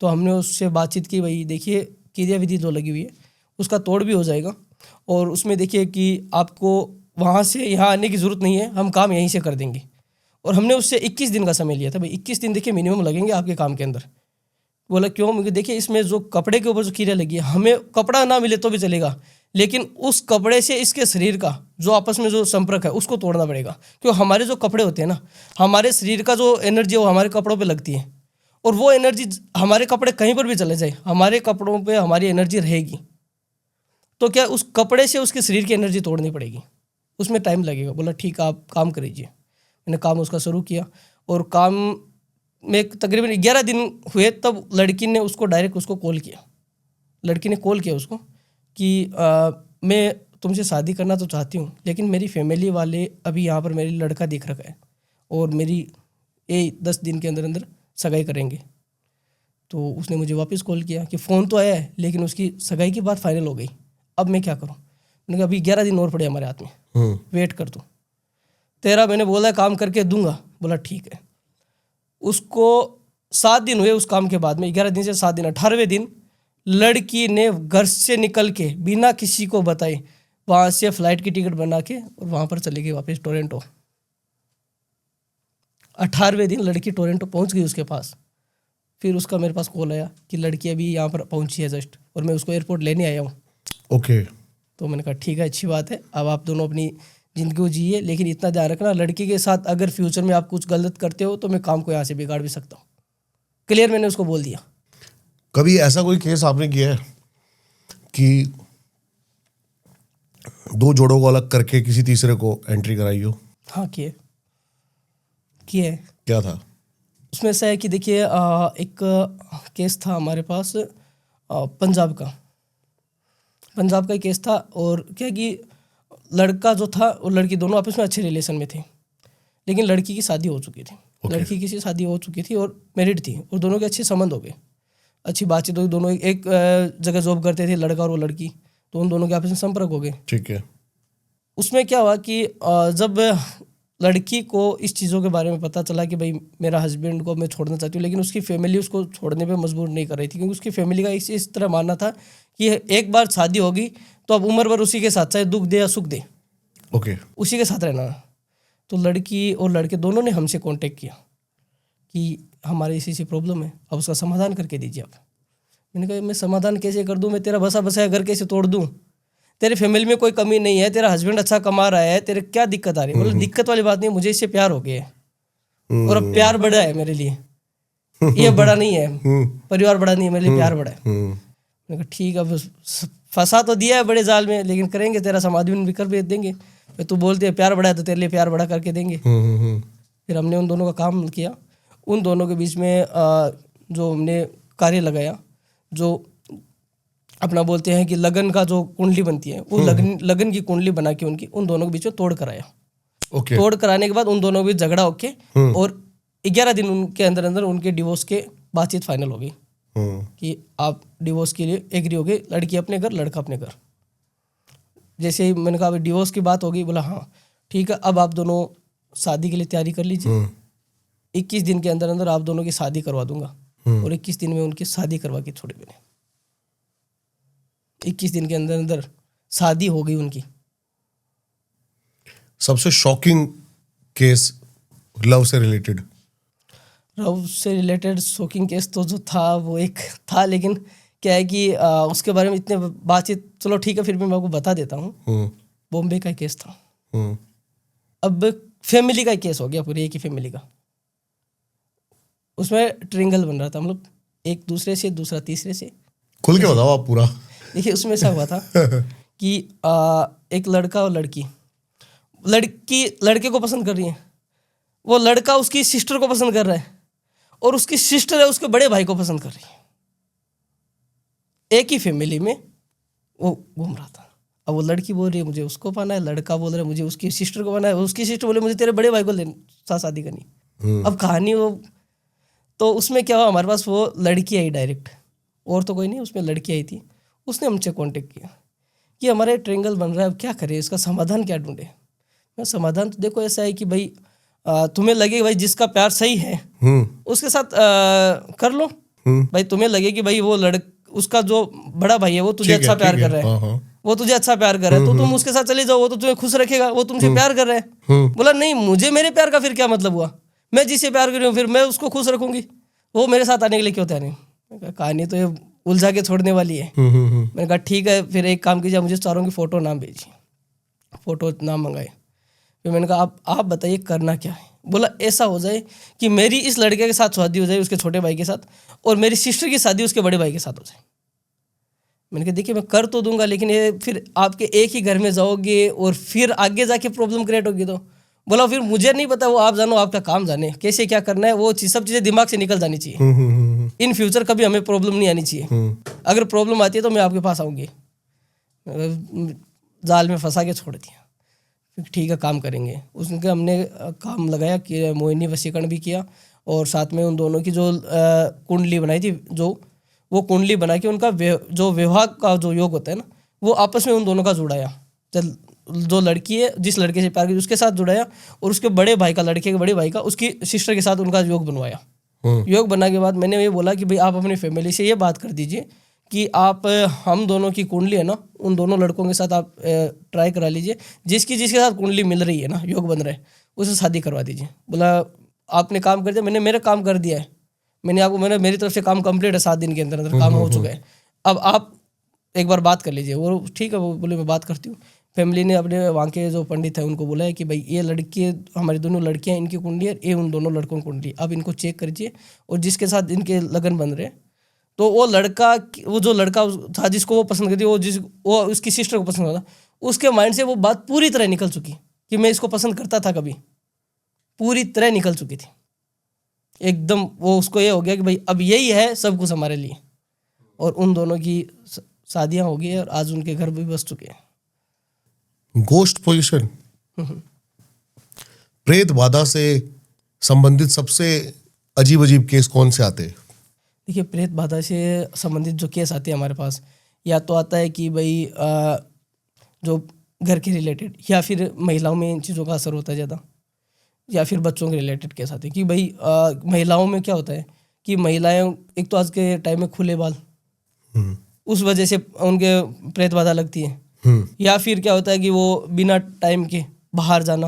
तो हमने उससे बातचीत की, भाई देखिए क्रिया विधि जो लगी हुई है उसका तोड़ भी हो जाएगा, और उसमें देखिए कि आपको वहाँ से यहाँ आने की ज़रूरत नहीं है, हम काम यहीं से कर देंगे। और हमने उससे 21 दिन का समय लिया था। भाई 21 दिन देखिए मिनिमम लगेंगे आपके काम के अंदर। बोला क्यों? मुझे देखिए इसमें जो कपड़े के ऊपर जो क्रिया लगी है, हमें कपड़ा ना मिले तो भी चलेगा, लेकिन उस कपड़े से इसके शरीर का जो आपस में जो संपर्क है उसको तोड़ना पड़ेगा। क्यों? हमारे जो कपड़े होते हैं ना, हमारे शरीर का जो एनर्जी है वो हमारे कपड़ों पे लगती है, और वो एनर्जी हमारे कपड़े कहीं पर भी चले जाए हमारे कपड़ों पे हमारी एनर्जी रहेगी। तो क्या उस कपड़े से उसके शरीर की एनर्जी तोड़नी पड़ेगी, उसमें टाइम लगेगा। बोला ठीक है आप काम करिए। मैंने काम उसका शुरू किया, और काम में तकरीबन 11 दिन हुए तब लड़की ने उसको डायरेक्ट उसको कॉल किया। लड़की ने कॉल किया उसको कि मैं तुमसे शादी करना तो चाहती हूँ, लेकिन मेरी फैमिली वाले अभी यहाँ पर मेरी लड़का देख रखा है और मेरी 10 दिन के अंदर अंदर सगाई करेंगे। तो उसने मुझे वापस कॉल किया कि फ़ोन तो आया है लेकिन उसकी सगाई की बात फाइनल हो गई, अब मैं क्या करूँ? मैंने कहा अभी 11 दिन और पड़े हमारे हाथ में, वेट कर तू, तेरा मैंने बोला काम करके दूंगा। बोला ठीक है। उसको 7 दिन हुए उस काम के बाद में, 11 दिन से 7 दिन, 18वें दिन लड़की ने घर से निकल के बिना किसी को बताए वहाँ से फ्लाइट की टिकट बना के और वहाँ पर चली गई वापस टोरंटो। 18वें दिन लड़की टोरंटो पहुँच गई उसके पास। फिर उसका मेरे पास कॉल आया कि लड़की अभी यहाँ पर पहुँची है जस्ट, और मैं उसको एयरपोर्ट लेने आया हूँ। ओके। तो मैंने कहा ठीक है, अच्छी बात है, अब आप दोनों अपनी ज़िंदगी को जिए, लेकिन इतना ध्यान रखना लड़की के साथ अगर फ्यूचर में आप कुछ गलत करते हो तो मैं काम को यहाँ से बिगाड़ भी सकता हूँ। क्लियर मैंने उसको बोल दिया। कभी ऐसा कोई केस आपने किया है कि 2 जोड़ों को अलग करके किसी तीसरे को एंट्री कराई हो? हाँ किए। क्या था उसमें ऐसा है कि देखिए एक केस था हमारे पास पंजाब का ही केस था। और क्या कि लड़का जो था और लड़की दोनों आपस में अच्छे रिलेशन में थे, लेकिन लड़की की शादी हो चुकी थी। लड़की की शादी हो चुकी थी और मैरिड थी, और दोनों के अच्छे संबंध हो गए, अच्छी बातचीत हुई। दोनों एक जगह जॉब करते थे, लड़का और वो लड़की, तो उन दोनों के आपस में संपर्क हो गए। ठीक है। उसमें क्या हुआ कि जब लड़की को इस चीज़ों के बारे में पता चला कि भाई मेरा हस्बैंड को मैं छोड़ना चाहती हूँ, लेकिन उसकी फैमिली उसको छोड़ने पे मजबूर नहीं कर रही थी, क्योंकि उसकी फैमिली का इस तरह मानना था कि एक बार शादी होगी तो अब उम्र भर उसी के साथ, चाहे दुख दे या सुख दे, ओके, उसी के साथ रहना। तो लड़की और लड़के दोनों ने हमसे कांटेक्ट किया कि हमारी ऐसी प्रॉब्लम है, अब उसका समाधान करके दीजिए आप। मैंने कहा मैं समाधान कैसे कर दूँ? मैं तेरा बसा बसाया घर कैसे तोड़ दूँ? तेरे फैमिली में कोई कमी नहीं है, तेरा हस्बैंड अच्छा कमा रहा है, तेरे क्या दिक्कत आ रही है? मतलब दिक्कत वाली बात नहीं, मुझे इससे प्यार हो गया है और अब प्यार बड़ा है मेरे लिए, ये बड़ा नहीं है, परिवार बड़ा नहीं है, मेरे लिए प्यार बड़ा है। मैंने कहा ठीक है, अब फंसा तो दिया है बड़े जाल में, लेकिन करेंगे, तेरा समाधान भी कर देंगे। तू बोलते है प्यार बड़ा है तो तेरे लिए प्यार बड़ा करके देंगे। फिर हमने उन दोनों का काम किया, उन दोनों के बीच में जो हमने कार्य लगाया, जो अपना बोलते हैं कि लगन का जो कुंडली बनती है, वो लगन की कुंडली बना के उनकी उन दोनों के बीच में तोड़ कराया। तोड़ कराने के बाद उन दोनों के बीच झगड़ा होके और 11 दिन उनके अंदर अंदर उनके डिवोर्स के बातचीत फाइनल हो गई कि आप डिवोर्स के लिए एग्री हो गए, लड़की अपने घर, लड़का अपने घर। जैसे ही मैंने कहा डिवोर्स की बात होगी, बोला हाँ ठीक है, अब आप दोनों शादी के लिए तैयारी कर लीजिए, 21 दिन के अंदर अंदर आप दोनों की शादी करवा दूंगा। और 21 दिन में उनकी शादी करवा के छोड़े मैंने। 21 दिन के अंदर अंदर शादी हो गई उनकी। सबसे शॉकिंग केस लव से रिलेटेड? लव से रिलेटेड शॉकिंग केस तो जो था वो एक था, लेकिन क्या है कि उसके बारे में इतने बातचीत, चलो ठीक है फिर भी मैं आपको बता देता हूँ। बॉम्बे का केस था। अब फैमिली का केस हो गया, पूरी एक ही फैमिली का। उसमें ट्रिंगल बन रहा था, मतलब एक दूसरे से, दूसरा तीसरे से। खुल के बताओ आप पूरा। देखिए उसमें ऐसा हुआ था कि एक लड़का और लड़की लड़के को पसंद कर रही है, वो लड़का उसकी सिस्टर को पसंद कर रहा है और उसकी सिस्टर है उसके बड़े भाई को पसंद कर रही है। एक ही फैमिली में वो घूम रहा था। अब वो लड़की बोल रही है मुझे उसको पाना है, लड़का बोल रहा है मुझे उसकी सिस्टर को पाना है, उसकी सिस्टर बोले मुझे तेरे बड़े भाई को साथ शादी करनी। अब कहानी वो, तो उसमें क्या हुआ, हमारे पास वो लड़की आई डायरेक्ट, और तो कोई नहीं, उसमें लड़की आई थी। उसने हमसे कांटेक्ट किया कि हमारा ट्रायंगल बन रहा है, अब क्या करें, इसका समाधान क्या ढूंढे। मैं समाधान तो देखो ऐसा है कि भाई तुम्हें लगे भाई जिसका प्यार सही है उसके साथ कर लो। भाई तुम्हें लगे कि भाई वो उसका जो बड़ा भाई है वो तुझे अच्छा प्यार कर रहा है, वो तुझे अच्छा प्यार कर रहा है, तो तुम उसके साथ चले जाओ, वो तो तुम्हें खुश रखेगा, वो तुमसे प्यार कर रहा है। बोला नहीं, मुझे मेरे प्यार का फिर क्या मतलब हुआ, मैं जिससे प्यार कर रही हूँ फिर मैं उसको खुश रखूंगी, वो मेरे साथ आने के लिए क्यों तैयार नहीं। कहानी तो ये उलझा के छोड़ने वाली है। मैंने कहा ठीक है, फिर एक काम कीजिए, मुझे चारों की फोटो नाम भेजिए। फोटो नाम मंगाए। फिर मैंने कहा आप बताइए करना क्या है। बोला ऐसा हो जाए कि मेरी इस लड़के के साथ शादी हो जाए, उसके छोटे भाई के साथ, और मेरी सिस्टर की शादी उसके बड़े भाई के साथ हो जाए। मैंने कहा देखिए मैं कर तो दूंगा, लेकिन ये फिर आपके एक ही घर में जाओगे और फिर आगे जाके प्रॉब्लम क्रिएट होगी। तो बोला फिर मुझे नहीं पता, वो आप जानो, आपका काम जाने, कैसे क्या करना है, वो सब चीज़ें दिमाग से निकल जानी चाहिए। इन फ्यूचर कभी हमें प्रॉब्लम नहीं आनी चाहिए। अगर प्रॉब्लम आती है तो मैं आपके पास आऊँगी। जाल में फंसा के छोड़ दिया। ठीक है काम करेंगे, उसके हमने काम लगाया कि मोहिनी वशीकरण भी किया, और साथ में उन दोनों की जो कुंडली बनाई थी, जो वो कुंडली बना के उनका जो विवाह का जो योग होता है ना, वो आपस में उन दोनों का जुड़ाया। जो लड़की है जिस लड़के से प्यार की उसके साथ जुड़ाया, और उसके बड़े भाई का, लड़के के बड़े भाई का, उसकी सिस्टर के साथ उनका योग बनवाया। योग बना के बाद मैंने ये बोला कि भाई आप अपनी फैमिली से ये बात कर दीजिए कि आप हम दोनों की कुंडली है ना, उन दोनों लड़कों के साथ आप ट्राई करा लीजिए, जिसके साथ कुंडली मिल रही है ना, योग बन रहा है, उसे शादी करवा दीजिए। बोला आपने काम कर दिया। मैंने मेरा काम कर दिया है, मैंने मेरी तरफ से काम कंप्लीट है, 7 दिन के अंदर अंदर काम हो चुका है। अब आप एक बार बात कर लीजिए। वो ठीक है, वो बोले मैं बात करती हूँ। फैमिली ने अपने वहाँ के जो पंडित है उनको बोला है कि भाई ये लड़की, हमारी दोनों लड़कियाँ, इनकी कुंडली है, ये उन दोनों लड़कों की कुंडली, अब इनको चेक करिए, और जिसके साथ इनके लगन बन रहे, तो वो जो लड़का था जिसको वो पसंद करती, वो उसकी सिस्टर को पसंद करता, उसके माइंड से वो बात पूरी तरह निकल चुकी कि मैं इसको पसंद करता था, कभी पूरी तरह निकल चुकी थी एकदम। वो उसको ये हो गया कि भाई अब यही है सब कुछ हमारे लिए, और उन दोनों की शादियां हो गई और आज उनके घर भी बस चुके हैं। गोस्ट पोजीशन, प्रेत बाधा से संबंधित सबसे अजीब अजीब केस कौन से आते हैं? देखिए प्रेत बाधा से संबंधित जो केस आते हैं हमारे पास, या तो आता है कि भाई जो घर के रिलेटेड, या फिर महिलाओं में इन चीज़ों का असर होता है ज़्यादा, या फिर बच्चों के रिलेटेड केस आते हैं कि भाई महिलाओं में क्या होता है कि महिलाएं एक तो आज के टाइम में खुले बाल, उस वजह से उनके प्रेत बाधा लगती है। या फिर क्या होता है कि वो बिना टाइम के बाहर जाना,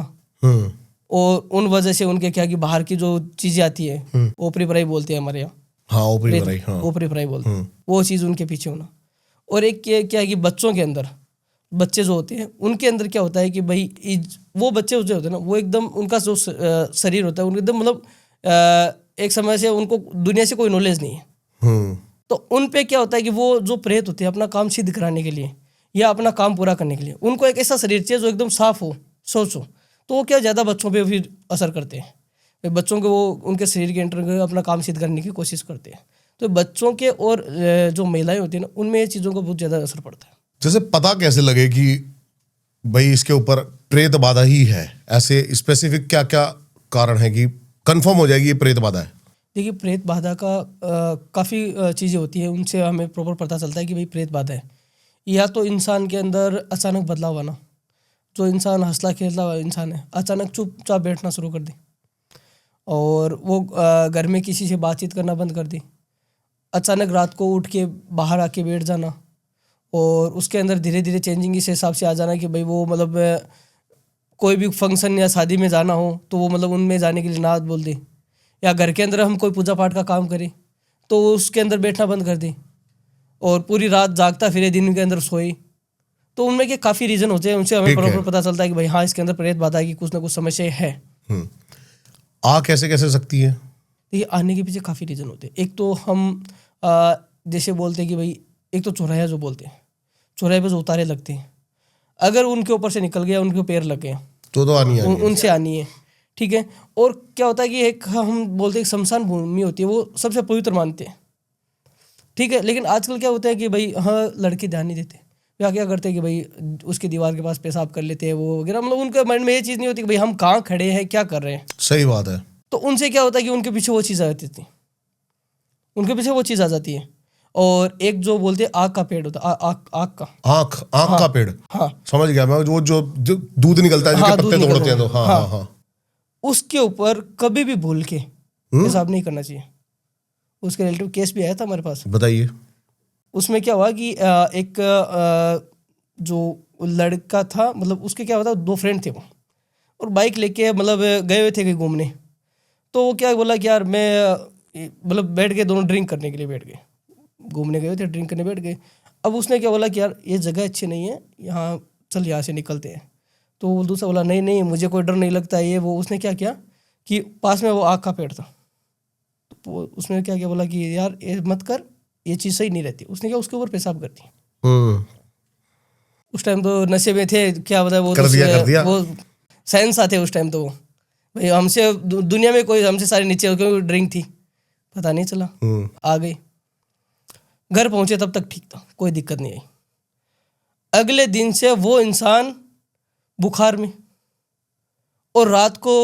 और उन वजह से उनके क्या कि बाहर की जो चीज़ें आती है, ओपरी पराई बोलते हैं हमारे यहाँ, ओपरी पराई बोलते हैं, वो चीज़ उनके पीछे होना। और एक क्या है कि बच्चों के अंदर बच्चे जो होते हैं उनके अंदर क्या होता है कि भाई वो बच्चे जो होते हैं ना, वो एकदम उनका जो शरीर होता है उनको एकदम मतलब एक समय से उनको दुनिया से कोई नॉलेज नहीं है। तो उन पे क्या होता है कि वो जो प्रेत होते हैं अपना काम सिद्ध कराने के लिए या अपना काम पूरा करने के लिए उनको एक ऐसा शरीर चाहिए जो एकदम साफ हो, सोचो। तो वो क्या ज़्यादा बच्चों पे फिर असर करते हैं, बच्चों को वो उनके शरीर के अंदर अपना काम सिद्ध करने की कोशिश करते हैं। तो बच्चों के और जो महिलाएं होती हैं ना, उनमें ये चीज़ों का बहुत ज़्यादा असर पड़ता है। जैसे पता कैसे लगे कि भाई इसके ऊपर प्रेत बाधा ही है, ऐसे स्पेसिफिक क्या क्या कारण है कि कंफर्म हो जाएगी ये प्रेत बाधा है? देखिए, प्रेत बाधा का काफ़ी चीज़ें होती है, उनसे हमें प्रॉपर पता चलता है कि भाई प्रेत बाधा है। या तो इंसान के अंदर अचानक बदलाव आना, जो इंसान हंसला खेलता हुआ इंसान है अचानक चुपचाप बैठना शुरू कर दे, और वो घर में किसी से बातचीत करना बंद कर दी, अचानक रात को उठ के बाहर आके बैठ जाना, और उसके अंदर धीरे धीरे चेंजिंग इस हिसाब से आ जाना कि भाई वो मतलब कोई भी फंक्शन या शादी में जाना हो तो वो मतलब उनमें जाने के लिए ना बोल दे, या घर के अंदर हम कोई पूजा पाठ का काम करें तो उसके अंदर बैठना बंद कर दे, और पूरी रात जागता फिरे, दिन के अंदर सोए। तो उनमें के काफ़ी रीज़न होते हैं, उनसे हमें प्रॉपर पता चलता है कि भाई हाँ, इसके अंदर प्रेत बाधा की कुछ ना कुछ समस्या है। आ कैसे कैसे सकती है? देखिए, आने के पीछे काफ़ी रीज़न होते हैं। एक तो हम जैसे बोलते हैं कि भाई एक तो चौराया जो बोलते हैं, चौराहे पे जो उतारे लगते हैं, अगर उनके ऊपर से निकल गया, उनके पैर लग गए तो आनी है, उनसे आनी है, ठीक है। और क्या होता है कि एक हम बोलते हैं शमशान भूमि होती है, वो सबसे पवित्र मानते हैं, ठीक है। लेकिन आजकल क्या होता है कि भाई हाँ, लड़के ध्यान नहीं देते, या क्या करते हैं कि भाई उसकी दीवार के पास पेशाब कर लेते हैं वो वगैरह, मतलब उनके मन में ये चीज़ नहीं होती कि भाई हम कहाँ खड़े हैं, क्या कर रहे हैं। सही बात है। तो उनसे क्या होता है कि उनके पीछे वो चीज़ आ जाती थी, उनके पीछे वो चीज़ आ जाती है। और एक जो बोलते हैं आग का पेड़ होता है, आग का का पेड़, हाँ समझ गया मैं, जो दूध निकलता है, जिसके पत्ते तोड़ते हैं तो हाँ, उसके ऊपर कभी भी भूल के पेशाब नहीं करना चाहिए। उसके रिलेटिव केस भी आया था हमारे पास। बताइए। उसमें क्या हुआ कि एक जो लड़का था, मतलब उसके क्या हुआ था, 2 फ्रेंड थे वो, और बाइक लेके मतलब गए हुए थे कहीं घूमने। तो वो क्या बोला कि यार मैं मतलब बैठ गए, दोनों ड्रिंक करने के लिए बैठ गए, घूमने गए हुए थे, ड्रिंक करने बैठ गए। अब उसने क्या बोला कि यार ये जगह अच्छी नहीं है, यहाँ चल, यहाँ से निकलते हैं। तो दूसरा बोला नहीं नहीं, मुझे कोई डर नहीं लगता है ये वो। उसने क्या किया कि पास में वो आग का पेड़ था, तो उसने क्या बोला कि यार ये मत कर, ये चीज़ सही नहीं रहती। उसने क्या उसके ऊपर पेशाब कर दी। उस टाइम तो नशे में थे, क्या बताया वो, कर दिया। वो साइंस आते उस टाइम तो वो भाई हमसे दुनिया में कोई हमसे सारे नीचे, क्योंकि ड्रिंक थी, पता नहीं चला। आ गई, घर पहुंचे तब तक ठीक था, कोई दिक्कत नहीं आई। अगले दिन से वो इंसान बुखार में, और रात को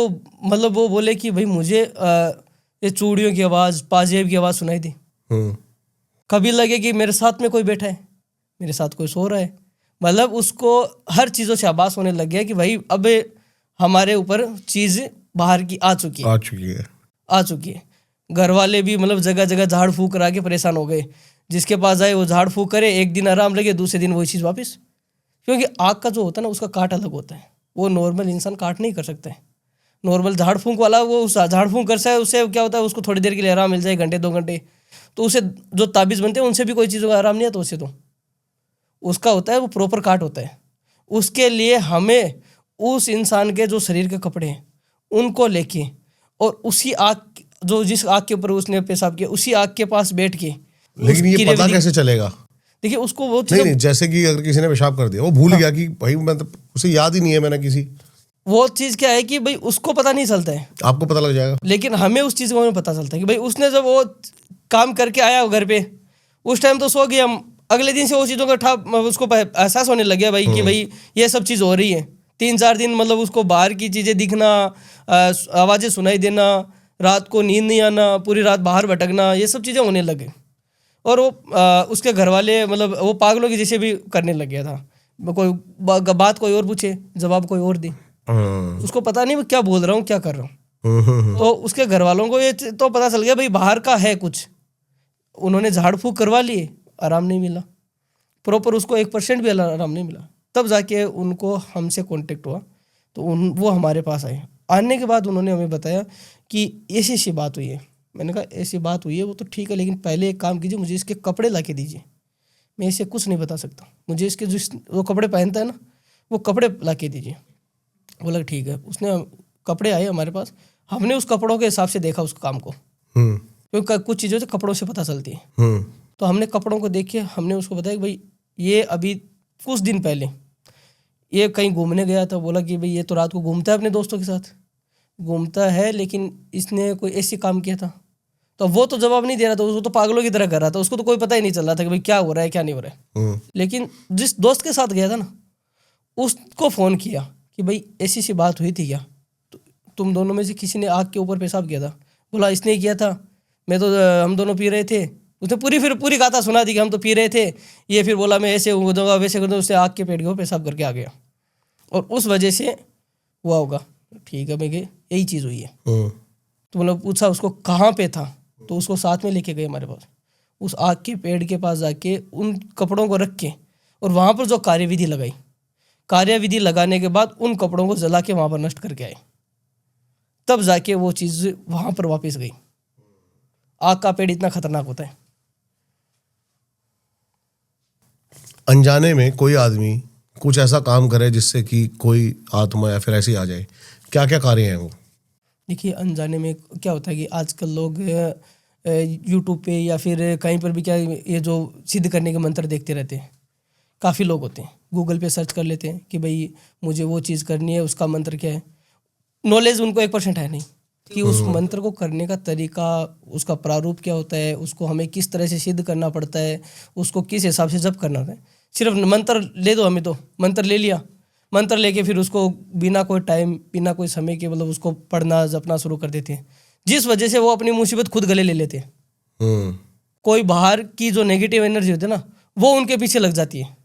मतलब वो बोले कि भाई मुझे ये चूड़ियों की आवाज़, पाजेब की आवाज़ सुनाई दी। कभी लगे कि मेरे साथ में कोई बैठा है, मेरे साथ कोई सो रहा है, मतलब उसको हर चीज़ों से आभास होने लग गया कि भाई अब हमारे ऊपर चीज़ बाहर की आ चुकी है। घर वाले भी मतलब जगह जगह झाड़ फूक करा के परेशान हो गए, जिसके पास जाए वो झाड़ फूक करे, एक दिन आराम लगे, दूसरे दिन वही चीज़ वापस। क्योंकि आग का जो होता है ना, उसका काट अलग होता है, वो नॉर्मल इंसान काट नहीं कर सकता है। नॉर्मल झाड़ फूंक वाला वो झाड़ फूंक करता है, उससे क्या होता है, उसको थोड़ी देर के लिए आराम मिल जाए, घंटे 2 घंटे, तो उसे जो ताबीज़ बनते हैं उनसे भी कोई चीज़ों का आराम नहीं आता उससे। तो उसका होता है वो प्रॉपर काट होता है। उसके लिए हमें उस इंसान के जो शरीर के कपड़े हैं उनको लेके, और उसी आग, जो जिस आग के ऊपर उसने पेशाब किया, उसी आग के पास बैठ के। लेकिन ये पता कैसे चलेगा? देखिए उसको वो नहीं, जैसे कि अगर किसी ने पेशाब कर दिया, वो भूल गया कि भाई मैं तो, उसे याद ही नहीं है मैंने किसी, वो चीज़ क्या है कि भाई उसको पता नहीं चलता है, आपको पता लग जाएगा, लेकिन हमें उस चीज़ को पता चलता है कि भाई उसने जब वो काम करके आया घर पे, उस टाइम तो सो गया, अगले दिन से वो चीज़ों का उसको एहसास होने लग गया भाई कि भाई ये सब चीज़ हो रही है। 3-4 दिन मतलब उसको बाहर की चीज़ें दिखना, आवाज़ें सुनाई देना, रात को नींद नहीं आना, पूरी रात बाहर भटकना, ये सब चीज़ें होने लगे। और वो उसके घर वाले मतलब वो पागलों की जैसे भी करने लग गया था, कोई बात कोई और पूछे, जवाब कोई और दे, उसको पता नहीं मैं क्या बोल रहा हूँ, क्या कर रहा हूँ। तो उसके घर वालों को ये तो पता चल गया भाई बाहर का है कुछ। उन्होंने झाड़ फूक करवा लिए, आराम नहीं मिला, प्रॉपर उसको 1% भी आराम नहीं मिला। तब जाके उनको हमसे कांटेक्ट हुआ, तो वो हमारे पास आए। आने के बाद उन्होंने हमें बताया कि ऐसी बात हुई है। मैंने कहा ऐसी बात हुई है वो तो ठीक है, लेकिन पहले एक काम कीजिए, मुझे इसके कपड़े ला के दीजिए, मैं इसे कुछ नहीं बता सकता, मुझे इसके जिस वो कपड़े पहनता है ना वो कपड़े ला के दीजिए। बोला ठीक है। उसने कपड़े आए हमारे पास, हमने उस कपड़ों के हिसाब से देखा उस काम को, क्योंकि कुछ चीज़ों से कपड़ों से पता चलती है। तो हमने कपड़ों को देख के हमने उसको बताया कि भाई ये अभी कुछ दिन पहले ये कहीं घूमने गया था। बोला कि भाई ये तो रात को घूमता है अपने दोस्तों के साथ, घूमता है, लेकिन इसने कोई ऐसी काम किया था। तो वो तो जवाब नहीं दे रहा था, उसको तो पागलों की तरह कर रहा था, उसको तो कोई पता ही नहीं चल रहा था कि भाई क्या हो रहा है क्या नहीं हो रहा है। लेकिन जिस दोस्त के साथ गया था ना उसको फ़ोन किया कि भाई ऐसी सी बात हुई थी क्या, तुम दोनों में से किसी ने आग के ऊपर पेशाब किया था। बोला इसने ही किया था, मैं तो हम दोनों पी रहे थे। उसने पूरी गाथा सुना दी कि हम तो पी रहे थे, ये फिर बोला मैं ऐसे कर दूंगा वैसे कर दूंगा, उससे आग के पेट के ऊपर पेशाब करके आ गया और उस वजह से हुआ होगा। ठीक है, मैं यही चीज़ हुई है। तो मतलब पूछा उसको कहाँ पे था, तो उसको साथ में लेके गए हमारे पास, उस आग के पेड़ के पास जाके उन कपड़ों को रख के और वहाँ पर जो कार्यविधि लगाई, कार्यविधि लगाने के बाद उन कपड़ों को जला के वहाँ पर नष्ट करके आए, तब जाके वो चीज़ वहाँ पर वापस गई। आग का पेड़ इतना खतरनाक होता है। अनजाने में कोई आदमी कुछ ऐसा काम करे जिससे कि कोई आत्मा या फिर ऐसी आ जाए, क्या क्या कार्य हैं वो? देखिए अनजाने में क्या होता है कि आजकल लोग यूट्यूब पे या फिर कहीं पर भी क्या ये जो सिद्ध करने के मंत्र देखते रहते हैं। काफ़ी लोग होते हैं गूगल पे सर्च कर लेते हैं कि भाई मुझे वो चीज़ करनी है, उसका मंत्र क्या है। नॉलेज उनको 1% है नहीं कि उस मंत्र को करने का तरीका, उसका प्रारूप क्या होता है, उसको हमें किस तरह से सिद्ध करना पड़ता है, उसको किस हिसाब से जप करना होता है। सिर्फ मंत्र ले दो, हमें तो मंत्र ले लिया, मंत्र लेके फिर उसको बिना कोई टाइम बिना कोई समय के मतलब उसको पढ़ना जपना शुरू कर देते हैं, जिस वजह से वो अपनी मुसीबत खुद गले ले लेते हैं। कोई बाहर की जो नेगेटिव एनर्जी होती है ना वो उनके पीछे लग जाती है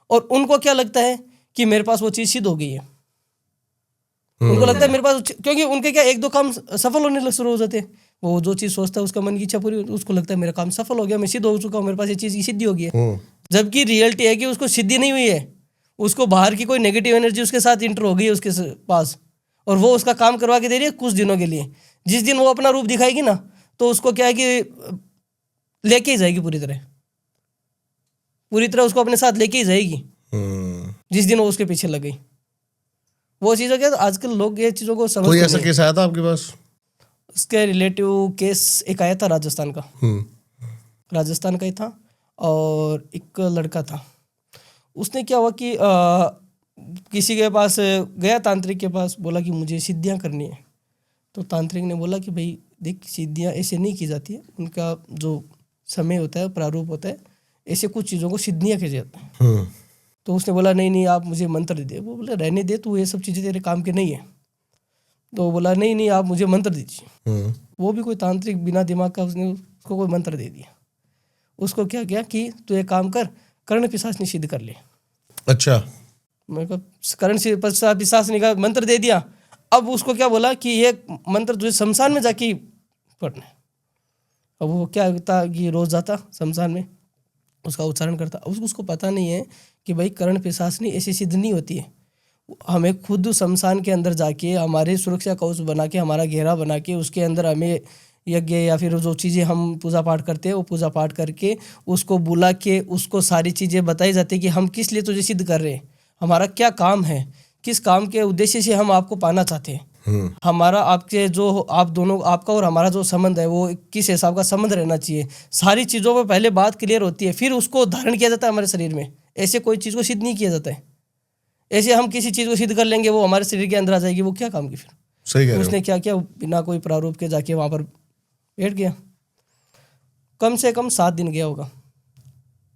और उनको क्या लगता है कि मेरे पास वो चीज़ सिद्ध हो गई है। उनको लगता है मेरे पास, क्योंकि उनके क्या 1-2 काम सफल होने शुरू हो जाते हैं। वो जो चीज़ सोचता है उसका मन की इच्छा पूरी, उसको लगता है मेरा काम सफल हो गया, मैं सिद्ध हो चुका हूँ, मेरे पास ये चीज़ की सिद्धि हो गई है। जबकि रियलिटी है कि उसको सिद्धि नहीं हुई है, उसको बाहर की कोई नेगेटिव एनर्जी उसके साथ इंटर हो गई है उसके पास और वो उसका काम करवा के दे रही है कुछ दिनों के लिए। जिस दिन वो अपना रूप दिखाएगी ना तो उसको क्या है कि लेके ही जाएगी पूरी तरह उसको अपने साथ लेके ही जाएगी जिस दिन वो उसके पीछे लग गई। वो चीज़ हो गया। तो आजकल लोग ये चीज़ों को समझ, कोई ऐसा केस आया था आपके पास? उसके रिलेटिव केस एक आया था राजस्थान का, राजस्थान का ही था और एक लड़का था। उसने क्या हुआ कि किसी के पास गया, तांत्रिक के पास, बोला कि मुझे सिद्धियां करनी है। तो तांत्रिक ने बोला कि भाई देख सिद्धियां ऐसे नहीं की जाती है, उनका जो समय होता है प्रारूप होता है, ऐसे कुछ चीज़ों को सिद्धियां की जाती हैं। तो उसने बोला नहीं आप मुझे मंत्र दे दे। वो बोला रहने दे, तू ये सब चीज़ें तेरे काम के नहीं है। तो वो बोला नहीं आप मुझे मंत्र दीजिए। वो भी कोई तांत्रिक बिना दिमाग का, उसने उसको कोई मंत्र दे दिया। उसको क्या किया कि तू एक काम कर, कर्ण पिशाचनी सिद्ध कर ले। अच्छा, मैं कहा कर्ण पिशाचनी का मंत्र दे दिया। अब उसको क्या बोला कि ये मंत्र तुझे शमशान में जाके पढ़ना है। अब वो क्या होता कि रोज जाता शमशान में, उसका उच्चारण करता। अब उसको पता नहीं है कि भाई कर्ण पिशाचनी ऐसी सिद्ध नहीं होती है। हमें खुद शमशान के अंदर जाके हमारे सुरक्षा कवच बना के, हमारा घेरा बना के, उसके अंदर हमें यज्ञ या फिर जो चीज़ें हम पूजा पाठ करते हैं वो पूजा पाठ करके उसको बुला के उसको सारी चीज़ें बताई जाती है कि हम किस लिए तुझे सिद्ध कर रहे हैं, हमारा क्या काम है, किस काम के उद्देश्य से हम आपको पाना चाहते हैं, हमारा आपके जो आप दोनों आपका और हमारा जो संबंध है वो किस हिसाब का संबंध रहना चाहिए। सारी चीज़ों पर पहले बात क्लियर होती है, फिर उसको धारण किया जाता है हमारे शरीर में। ऐसे कोई चीज़ को सिद्ध नहीं किया जाता है। ऐसे हम किसी चीज़ को सिद्ध कर लेंगे वो हमारे शरीर के अंदर आ जाएगी, वो क्या काम की फिर। सही कह रहे हो। उसने क्या किया, बिना कोई प्रारूप के जाके वहाँ पर बैठ गया। कम से कम 7 दिन गया होगा।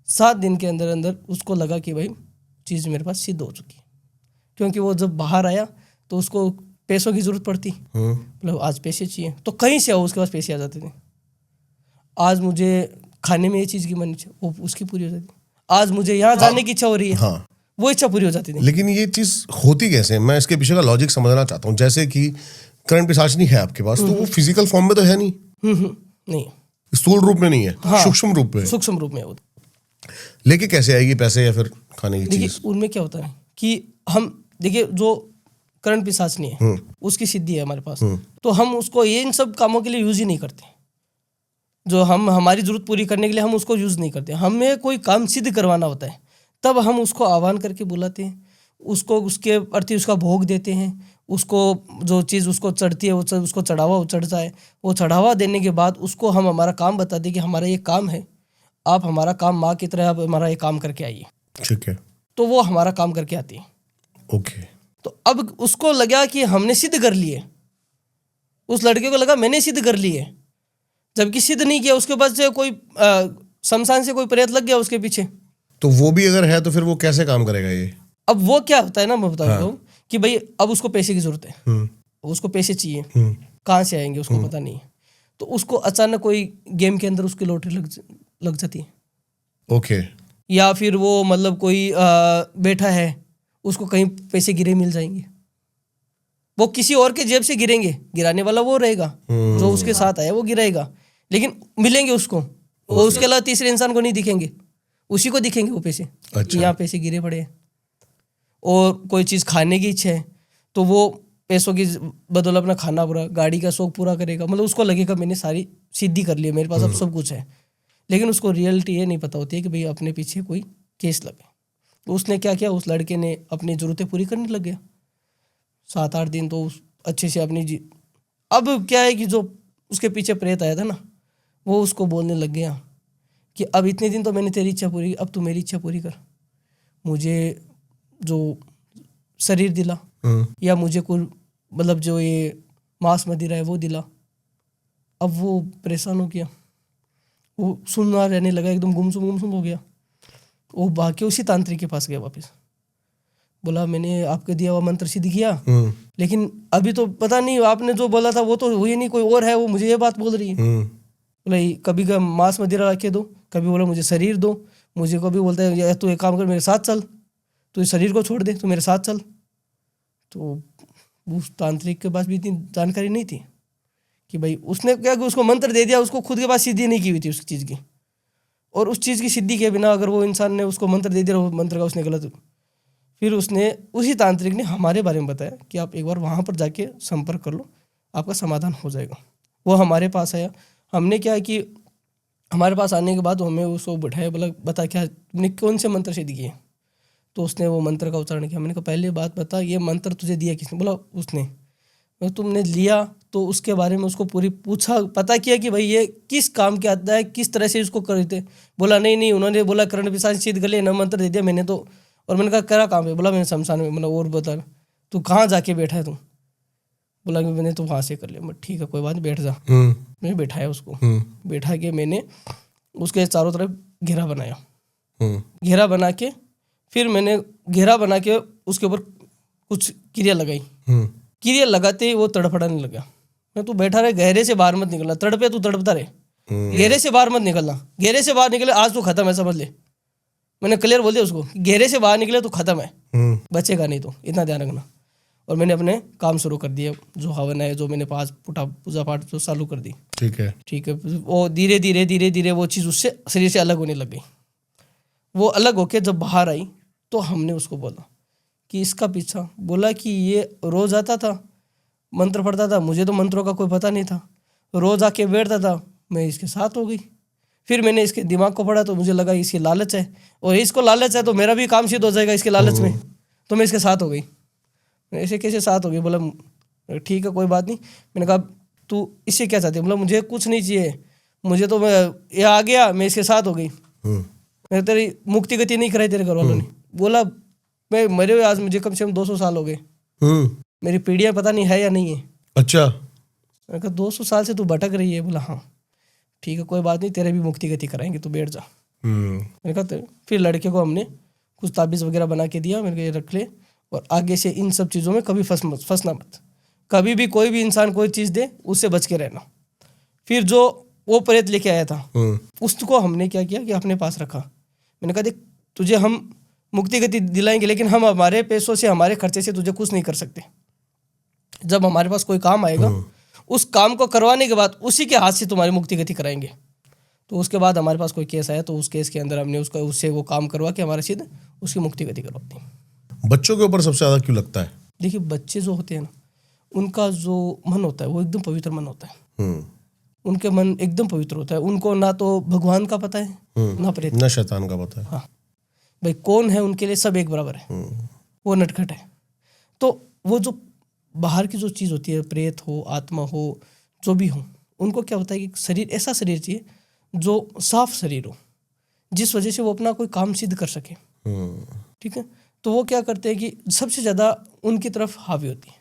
7 दिन के अंदर अंदर उसको लगा कि भाई चीज़ मेरे पास सिद्ध हो चुकी है। क्योंकि वो जब बाहर आया तो उसको पैसों की जरूरत पड़ती, मतलब आज पैसे चाहिए तो कहीं से उसके पास पैसे आ जाते थे। आज मुझे खाने में ये चीज़ की मन चाहिए, वो उसकी पूरी हो जाती। आज मुझे यहाँ जाने की इच्छा हो रही है, वो इच्छा पूरी हो जाती थी। लेकिन ये चीज़ होती कैसे, मैं इसके पीछे का लॉजिक समझना चाहता हूँ। जैसे कि कर्ण पिशाचनी है आपके पास, तो वो फिजिकल फॉर्म में तो है नहीं, नहीं स्थूल रूप में नहीं है, सूक्ष्म रूप में, सूक्ष्म रूप में है। लेके कैसे आएगी पैसे या फिर खाने की चीज? देखिए उनमें क्या होता है कि हम देखिए जो कर्ण पिशाचनी है उसकी सिद्धि है हमारे पास, तो हम उसको ये इन सब कामों के लिए यूज ही नहीं करते। जो हम हमारी जरूरत पूरी करने के लिए हम उसको यूज़ नहीं करते। हमें कोई काम सिद्ध करवाना होता है, तब हम उसको आह्वान करके बुलाते हैं, उसको उसके प्रति उसका भोग देते हैं, उसको जो चीज़ उसको चढ़ती है उसको चढ़ावा चढ़ता है, वो चढ़ावा देने के बाद उसको हम हमारा काम बताते हैं कि हमारा ये काम है, आप हमारा काम माँ की तरह आप हमारा ये काम करके आइए। ठीक है। तो वो हमारा काम करके आती है। ओके। तो अब उसको लगा कि हमने सिद्ध कर लिए, उस लड़के को लगा मैंने सिद्ध कर लिए, जबकि सिद्ध नहीं किया। उसके बाद से कोई शमशान से कोई प्रेत लग गया उसके पीछे। तो वो भी अगर है तो फिर वो कैसे काम करेगा ये? अब वो क्या होता है ना, मैं बताता हूँ कि भाई अब उसको पैसे की जरूरत है, उसको पैसे चाहिए, कहाँ से आएंगे उसको पता नहीं है। तो उसको अचानक कोई गेम के अंदर उसकी लॉटरी लग जाती है। ओके। या फिर वो मतलब कोई बैठा है, उसको कहीं पैसे गिरे मिल जाएंगे, वो किसी और के जेब से गिरेंगे, गिराने वाला वो रहेगा, जो उसके साथ आया वो गिराएगा, लेकिन मिलेंगे उसको, वो उसके अलावा तीसरे इंसान को नहीं दिखेंगे, उसी को दिखेंगे वो पैसे। अच्छा। यहाँ पैसे गिरे पड़े हैं। और कोई चीज़ खाने की इच्छा है तो वो पैसों की बदौलत अपना खाना पूरा, गाड़ी का शौक पूरा करेगा, मतलब उसको लगेगा मैंने सारी सिद्धि कर ली, मेरे पास अब सब कुछ है। लेकिन उसको रियलिटी ये नहीं पता होती है कि भाई अपने पीछे कोई केस लगे। तो उसने क्या किया, उस लड़के ने अपनी ज़रूरतें पूरी करने लग गया। 7-8 दिन तो अच्छे से अपनी अब क्या है कि जो उसके पीछे प्रेत आया था ना, वो उसको बोलने लग गया कि अब इतने दिन तो मैंने तेरी इच्छा पूरी, अब तू मेरी इच्छा पूरी कर, मुझे जो शरीर दिला, या मुझे कोई मतलब जो ये मांस मदिरा है वो दिला। अब वो परेशान हो गया, वो सुनना रहने लगा, एकदम गुमसुम हो गया। वो भाग के उसी तांत्रिक के पास गया वापस, बोला मैंने आपके दिया हुआ मंत्र सिद्ध किया, लेकिन अभी तो पता नहीं आपने जो बोला था वो तो हुई नहीं, कोई और है, वो मुझे ये बात बोल रही है। बोला कभी का मांस मदिरा रखे दो, कभी बोला मुझे शरीर दो, मुझे कभी बोलता है तू एक काम कर मेरे साथ चल, तू इस शरीर को छोड़ दे, तू मेरे साथ चल। तो उस तांत्रिक के पास भी इतनी जानकारी नहीं थी कि भाई उसने क्या कि उसको मंत्र दे दिया, उसको खुद के पास सिद्धि नहीं की हुई थी उस चीज़ की, और उस चीज़ की सिद्धि के बिना अगर वो इंसान ने उसको मंत्र दे दिया, वो मंत्र का उसने गलत, फिर उसने उसी तांत्रिक ने हमारे बारे में बताया कि आप एक बार वहाँ पर जाके संपर्क कर लो, आपका समाधान हो जाएगा। वो हमारे पास आया, हमने क्या है कि हमारे पास आने के बाद हमें उसको बिठाया, बोला बता क्या तुमने कौन से मंत्र सिद्ध किए। तो उसने वो मंत्र का उच्चारण किया। मैंने कहा पहले बात बता, ये मंत्र तुझे दिया किसने? बोला उसने। मैं तुमने लिया तो उसके बारे में उसको पूरी पूछा, पता किया कि भाई ये किस काम के आता है, किस तरह से इसको करते। बोला नहीं उन्होंने बोला करण पिशाच सिद्ध कर ले, न मंत्र दे दिया मैंने तो। और मैंने कहा करा काम है? बोला मैंने शमशान में। मतलब और बता तू कहाँ जाके बैठा है तू? बोला कि मैंने तो वहाँ से कर लिया। मैं ठीक है कोई बात नहीं, बैठ जा। मैंने बैठाया उसको, बैठा के मैंने उसके चारों तरफ घेरा बनाया, घेरा बना के फिर मैंने घेरा बना के उसके ऊपर कुछ क्रिया लगाई। क्रिया लगाते ही वो तड़फड़ाने लगा। मैं तू बैठा रहे, गहरे से बाहर मत निकलना, तड़पे तू तड़पता रहे, गहरे से बाहर मत निकलना, गहरे से बाहर निकले आज तो खत्म है, समझ ले। मैंने क्लियर बोल दिया उसको, गहरे से बाहर निकले तो खत्म है, बचेगा नहीं, तो इतना ध्यान रखना। और मैंने अपने काम शुरू कर दिया, जो हवन है, जो मैंने पूजा पाठ जो चालू कर दी। ठीक है। वो धीरे धीरे वो चीज़ उससे शरीर से अलग होने लग गई। वो अलग होके जब बाहर आई तो हमने उसको बोला कि इसका पीछा, बोला कि ये रोज आता था, मंत्र पढ़ता था, मुझे तो मंत्रों का कोई पता नहीं था, रोज आके बैठता था, मैं इसके साथ हो गई। फिर मैंने इसके दिमाग को पढ़ा तो मुझे लगा इसकी लालच है, और इसको लालच है तो मेरा भी काम सिद्ध हो जाएगा इसके लालच में, तो मैं इसके साथ हो गई। ऐसे कैसे साथ हो गई? बोला ठीक है कोई बात नहीं। मैंने कहा तू इससे क्या चाहती है? बोला मुझे कुछ नहीं चाहिए, मुझे तो ये आ गया, मैं इसके साथ हो गई, मैं तेरी मुक्ति गति नहीं कराई तेरे घर वालों ने। बोला मैं मरे हुए आज मुझे कम से कम 200 साल हो गए, मेरी पीढ़ियाँ पता नहीं है या नहीं है। अच्छा। मैंने कहा 200 साल से तू भटक रही है? बोला हाँ। ठीक है कोई बात नहीं, तेरे भी मुक्ति गति कराएंगे, तू बैठ जा। मैंने कहा फिर लड़के को हमने कुछ ताबीज़ वगैरह बना के दिया, मैंने कहा ये रख ले, और आगे से इन सब चीज़ों में कभी फंसना मत, कभी भी कोई भी इंसान कोई चीज़ दे उससे बच के रहना। फिर जो वो प्रेत लेके आया था उसको हमने क्या किया कि अपने पास रखा। मैंने कहा देख तुझे हम मुक्ति गति दिलाएंगे, लेकिन हम हमारे पैसों से, हमारे खर्चे से तुझे कुछ नहीं कर सकते। जब हमारे पास कोई काम आएगा उस काम को करवाने के बाद उसी के हाथ से तुम्हारी मुक्ति गति कराएंगे। तो उसके बाद हमारे पास कोई केस आया तो उस केस के अंदर हमने उससे वो काम करवा के हमारा सीधे उसकी मुक्ति गति करवाती है। बच्चों के ऊपर सबसे ज़्यादा क्यों लगता है? देखिए बच्चे जो होते हैं ना, उनका जो मन होता है वो एकदम पवित्र मन होता है। उनके मन एकदम पवित्र होता है। उनको ना तो भगवान का पता है ना प्रेत, ना शैतान का पता है। हाँ भाई कौन है उनके लिए सब एक बराबर है, वो नटखट है। तो वो जो बाहर की जो चीज़ होती है, प्रेत हो, आत्मा हो, जो भी हो, उनको क्या होता है कि शरीर, ऐसा शरीर चाहिए जो साफ शरीर हो, जिस वजह से वो अपना कोई काम सिद्ध कर सके। ठीक है, तो वो क्या करते हैं कि सबसे ज़्यादा उनकी तरफ हावी होती है।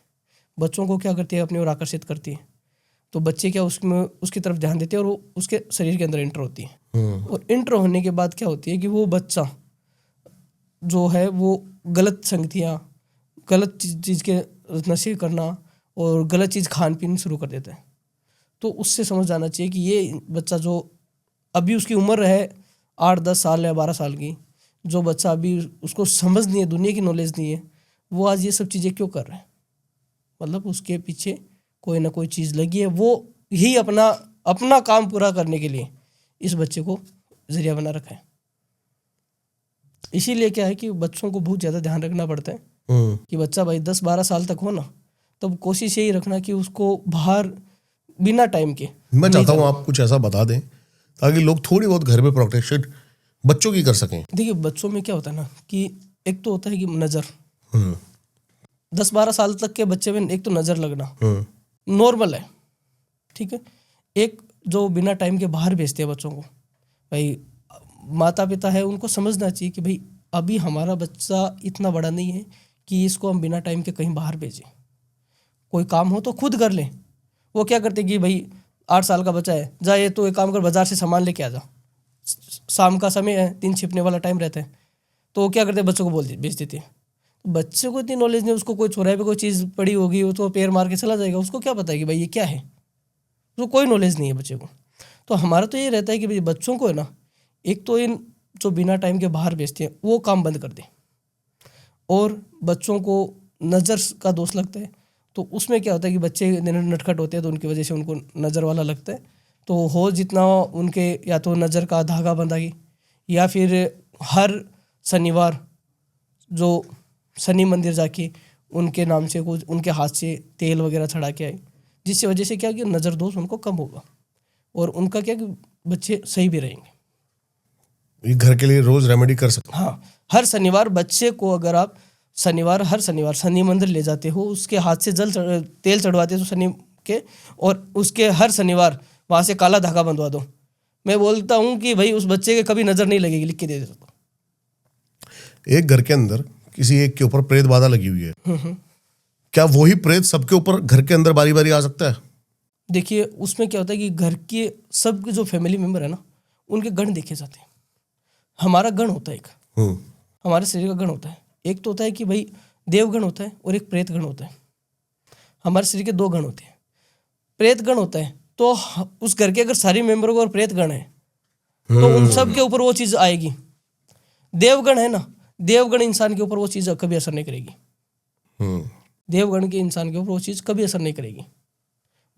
बच्चों को क्या करती है, अपनी ओर आकर्षित करती है। तो बच्चे क्या उसमें उसकी तरफ ध्यान देते हैं और वो उसके शरीर के अंदर इंटर होती है। और इंटर होने के बाद क्या होती है कि वो बच्चा जो है वो गलत संगतियाँ, गलत चीज़ के नशे करना और गलत चीज़ खान पीन शुरू कर देता है। तो उससे समझ जाना चाहिए कि ये बच्चा जो अभी उसकी उम्र है 8-10 साल या 12 साल की, जो बच्चा अभी उसको समझ नहीं है, दुनिया की नॉलेज नहीं है, वो आज ये सब चीज़ें क्यों कर रहा है, मतलब उसके पीछे कोई ना कोई चीज़ लगी है। वो ही अपना काम पूरा करने के लिए इस बच्चे को जरिया बना रखा है। इसीलिए क्या है कि बच्चों को बहुत ज़्यादा ध्यान रखना पड़ता है कि बच्चा भाई 10-12 साल तक हो ना, तब कोशिश यही रखना कि उसको बाहर बिना टाइम के। मैं चाहता हूँ आप कुछ ऐसा बता दें ताकि लोग थोड़ी बहुत घर में प्रोटेक्शन बच्चों की कर सकें। देखिए बच्चों में क्या होता है ना कि एक तो होता है कि नज़र, 10-12 साल तक के बच्चे में एक तो नज़र लगना नॉर्मल है। ठीक है, एक जो बिना टाइम के बाहर भेजते हैं बच्चों को, भाई माता पिता है उनको समझना चाहिए कि भाई अभी हमारा बच्चा इतना बड़ा नहीं है कि इसको हम बिना टाइम के कहीं बाहर भेजें। कोई काम हो तो खुद कर लें। वो क्या करते कि भाई 8 साल का बच्चा है, जा ये तो एक काम कर, बाजार से सामान लेके आ जा, शाम का समय है, दिन छिपने वाला टाइम रहता है, तो वो क्या करते हैं बच्चों को भेज देते हैं। तो बच्चे को इतनी नॉलेज नहीं, उसको कोई चौराहे पे कोई चीज़ पड़ी होगी वो तो पैर मार के चला जाएगा, उसको क्या पता है कि भाई ये क्या है, उसको कोई नॉलेज नहीं है बच्चे को। तो हमारा तो ये रहता है कि भाई बच्चों को है ना, एक तो इन जो बिना टाइम के बाहर भेजते हैं वो काम बंद कर दें। और बच्चों को नज़र का दोष लगता है, तो उसमें क्या होता है कि बच्चे नटखट होते हैं तो उनकी वजह से उनको नज़र वाला लगता है। तो हो जितना उनके या तो नज़र का धागा बंधाई, या फिर हर शनिवार जो शनि मंदिर जाके उनके नाम से कुछ उनके हाथ से तेल वगैरह चढ़ा के आए, जिसकी वजह से क्या कि नज़र दोष उनको कम होगा और उनका क्या कि बच्चे सही भी रहेंगे। ये घर के लिए रोज रेमेडी कर सकते। हाँ, हर शनिवार बच्चे को अगर आप हर शनिवार शनि मंदिर ले जाते हो, उसके हाथ से तेल चढ़वाते हो शनि के, और उसके हर शनिवार वहाँ से काला धागा बंधवा दो। मैं बोलता हूँ कि भाई उस बच्चे के कभी नज़र नहीं लगेगी, लिख के दे देता। एक घर के अंदर किसी एक के ऊपर प्रेत बाधा लगी हुई है, क्या वही प्रेत सबके ऊपर घर के अंदर बारी बारी आ सकता है? देखिए उसमें क्या होता है कि घर के सब जो फैमिली मेम्बर है ना, उनके गण देखे जाते हैं। हमारा गण होता है एक, हमारे शरीर का गण होता है। एक तो होता है कि भाई देवगण होता है और एक प्रेत गण होता है। हमारे शरीर के 2 गण होते हैं। प्रेत गण होता है तो उस घर के अगर सारे मेंबरों को और प्रेत गण है तो उन सब के ऊपर वो चीज़ आएगी। देवगण है ना, देवगण इंसान के ऊपर वो चीज़ कभी असर नहीं करेगी। देवगण के इंसान के ऊपर वो चीज़ कभी असर नहीं करेगी।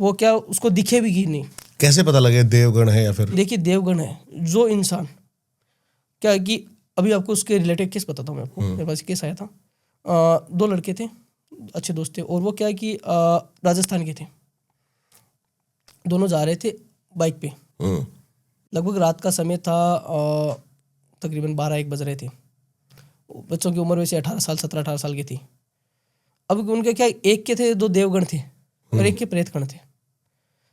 वो क्या उसको दिखे भी नहीं। कैसे पता लगे देवगण है या फिर? देखिए देवगण है जो इंसान, क्या है कि अभी आपको उसके रिलेटेड केस बताता हूँ मैं आपको। मेरे पास केस आया था, 2 लड़के थे, अच्छे दोस्त थे, और वो क्या है कि राजस्थान के थे। दोनों जा रहे थे बाइक पे, लगभग रात का समय था, तकरीबन 12-1 बज रहे थे। बच्चों की उम्र वैसे 18 साल 17-18 साल की थी। अब उनके क्या एक के थे 2 देवगण थे और एक के प्रेतगण थे।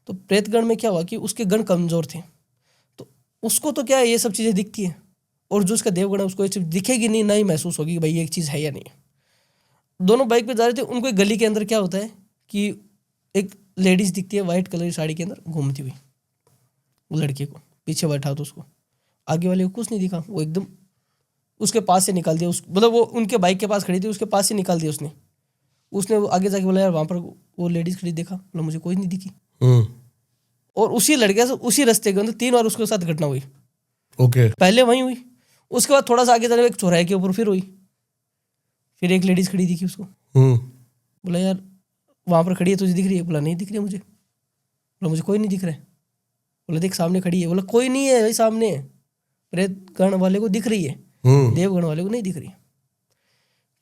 तो प्रेतगण में क्या हुआ कि उसके गण कमज़ोर थे, तो उसको तो क्या है ये सब चीज़ें दिखती हैं, और जो उसका देवगण है उसको ये चीज़ दिखेगी नहीं, ना ही महसूस होगी कि भाई ये एक चीज़ है या नहीं। दोनों बाइक पे जा रहे थे, उनको एक गली के अंदर क्या होता है कि एक लेडीज़ दिखती है वाइट कलर की साड़ी के अंदर घूमती हुई। वो लड़के को पीछे बैठा तो उसको आगे वाले को कुछ नहीं दिखा, वो एकदम उसके पास से निकाल दिया, मतलब वो उनके बाइक के पास खड़ी थी, उसके पास से निकाल दिया उसने आगे जाके बोला यार वहाँ पर वो लेडीज़ खड़ी, देखा, बोला मुझे कोई नहीं दिखी। और उसी लड़के से उसी रास्ते के अंदर 3 बार उसके साथ घटना हुई। ओके। पहले वहीं हुई, उसके बाद थोड़ा सा आगे जाने एक चौराहे के ऊपर फिर हुई, फिर एक लेडीज़ खड़ी दिखी उसको। बोला यार वहाँ पर खड़ी है तुझे दिख रही है? बोला नहीं दिख रही है मुझे। बोला मुझे कोई नहीं दिख रहा है। बोला देख सामने खड़ी है। बोला कोई नहीं है भाई, सामने है, प्रेत गण वाले को दिख रही है, देवगण वाले को नहीं दिख रही।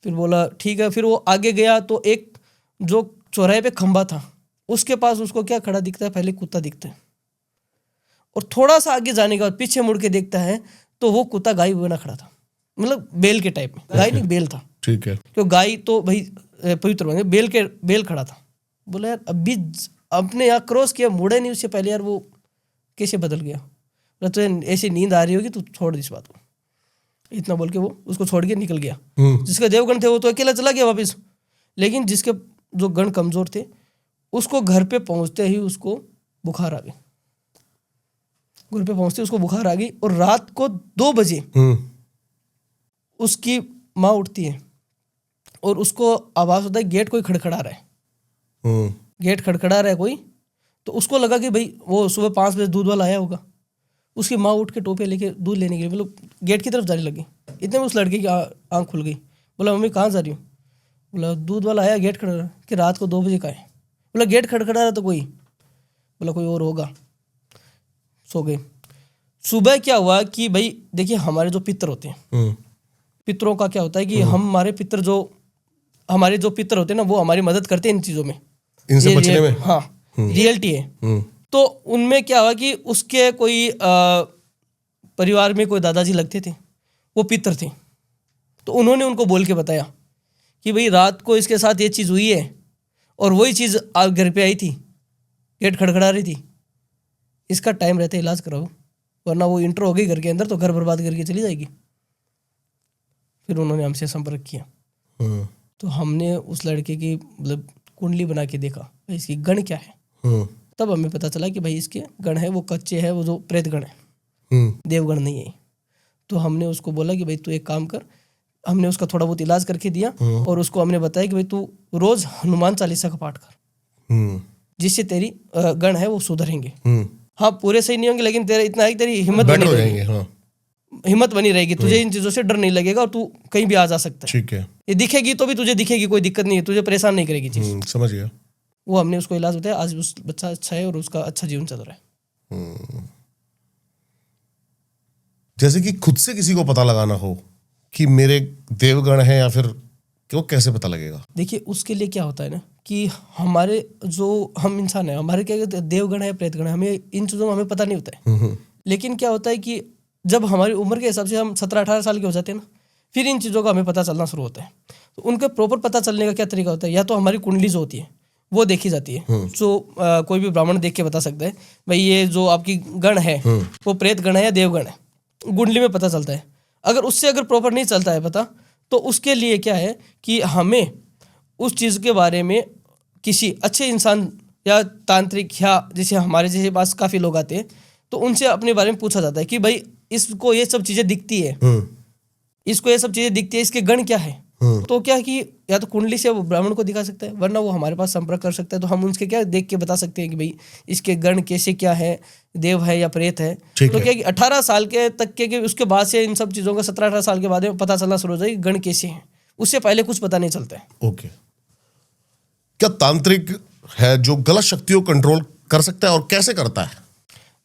फिर बोला ठीक है। फिर वो आगे गया तो एक जो चौराहे पे खंबा था उसके पास उसको क्या खड़ा दिखता है, पहले कुत्ता दिखता है। और थोड़ा सा आगे जाने के बाद पीछे मुड़ के देखता है तो वो कुत्ता गाय बना खड़ा था, मतलब बेल के टाइप में, गाय नहीं बेल था। ठीक है। क्यों गाय तो भाई पवित्र बन गया, बेल खड़ा था। बोला यार अभी अपने यहाँ क्रॉस किया, मुड़े नहीं उससे पहले, यार वो कैसे बदल गया? बोला तुझे ऐसी नींद आ रही होगी, तू छोड़ इस बात को। इतना बोल के वो उसको छोड़ के निकल गया। जिसके देवगण थे वो तो अकेला चला गया वापस, लेकिन जिसके जो गण कमजोर थे उसको घर पे पहुंचते ही उसको बुखार आ गई। घर पे पहुंचते उसको बुखार आ गई और रात को 2 बजे उसकी माँ उठती है और उसको आवाज होता है गेट कोई खड़खड़ा रहा है। गेट खड़खड़ा रहा है कोई, तो उसको लगा कि भाई वो सुबह 5 बजे दूध वाला आया होगा। उसकी माँ उठ के टोपे लेके दूध लेने के लिए मतलब गेट की तरफ जाने लगी। इतने में उस लड़के की आंख खुल गई। बोला मम्मी कहाँ जा रही हूँ? बोला दूध वाला आया, गेट खड़खड़ा कि रात को 2 बजे का है। बोला गेट खड़खड़ा रहा तो कोई? बोला कोई और होगा। सो गए। सुबह क्या हुआ कि भाई देखिए हमारे जो पितर होते हैं, पितरों का क्या होता है कि हमारे जो पितर होते हैं ना, वो हमारी मदद करते हैं इन चीजों में, इनसे बचने में। हाँ, रियलिटी है। तो उनमें क्या हुआ कि उसके कोई परिवार में कोई दादाजी लगते थे, वो पितर थे। तो उन्होंने उनको बोल के बताया कि भाई रात को इसके साथ ये चीज़ हुई है और वही चीज़ घर पे आई थी, गेट खड़खड़ा रही थी, इसका टाइम रहता है इलाज कराओ, वरना वो इंटर हो गई घर के अंदर तो घर बर्बाद करके चली जाएगी। फिर उन्होंने हमसे संपर्क किया। तो हमने उस लड़के की मतलब कुंडली बना के देखा भाई इसकी गण क्या है। तब हमें पता चला कि भाई इसके गण है वो कच्चे है, वो जो प्रेत गण है, देवगण नहीं है। तो हमने उसको बोला कि भाई तू एक काम कर। हमने उसका थोड़ा बहुत इलाज करके दिया और उसको हमने बताया कि भाई तू रोज हनुमान चालीसा का पाठ कर, जिससे तेरी गण है वो सुधरेंगे। हाँ पूरे सही नहीं होंगे, लेकिन तेरा इतना है कि तेरी हिम्मत बनी रहेगी। हाँ। हिम्मत बनी रहेगी, तुझे इन चीजों से डर नहीं लगेगा और तू कहीं भी आ जा सकता है। ठीक है। ये दिखेगी तो भी तुझे दिखेगी, कोई दिक्कत नहीं है, तुझे परेशान नहीं करेगी चीज। समझ गया। वो हमने उसको इलाज बताया, आज उस बच्चा अच्छा है और उसका अच्छा जीवन चल रहा है। जैसे कि खुद से किसी को पता लगाना हो कि मेरे देवगण है या फिर वो कैसे पता लगेगा? देखिए उसके लिए क्या होता है ना कि हमारे जो हम इंसान है, हमारे क्या कहते हैं देवगण है प्रेतगण है, हमें इन चीज़ों में हमें पता नहीं होता है। लेकिन क्या होता है कि जब हमारी उम्र के हिसाब से हम 17-18 साल के हो जाते हैं ना, फिर इन चीज़ों का हमें पता चलना शुरू होता है। तो उनका प्रॉपर पता चलने का क्या तरीका होता है? या तो हमारी कुंडली जो होती है वो देखी जाती है, जो कोई भी ब्राह्मण देख के बता सकता है भाई ये जो आपकी गण है वो प्रेत गण है या देवगण है, कुंडली में पता चलता है। अगर प्रॉपर नहीं चलता है पता, तो उसके लिए क्या है कि हमें उस चीज़ के बारे में किसी अच्छे इंसान या तांत्रिक या जैसे हमारे जैसे पास काफ़ी लोग आते हैं, तो उनसे अपने बारे में पूछा जाता है कि भाई इसको ये सब चीज़ें दिखती है, इसको ये सब चीज़ें दिखती है, इसके गण क्या है? तो क्या कि या तो कुंडली से वो ब्राह्मण को दिखा सकता है, वरना वो हमारे पास संपर्क कर सकता है। तो हम उनके क्या देख के बता सकते हैं कि भाई इसके गण कैसे क्या है, देव है या प्रेत है। तो क्या कि 18 साल के तक के उसके बाद से इन सब चीज़ों का 17-18 साल के बाद में पता चलना शुरू हो जाएगी गण कैसे है, उससे पहले कुछ पता नहीं चलता है। ओके। क्या तांत्रिक है जो गलत शक्तियों को कंट्रोल कर सकता है और कैसे करता है?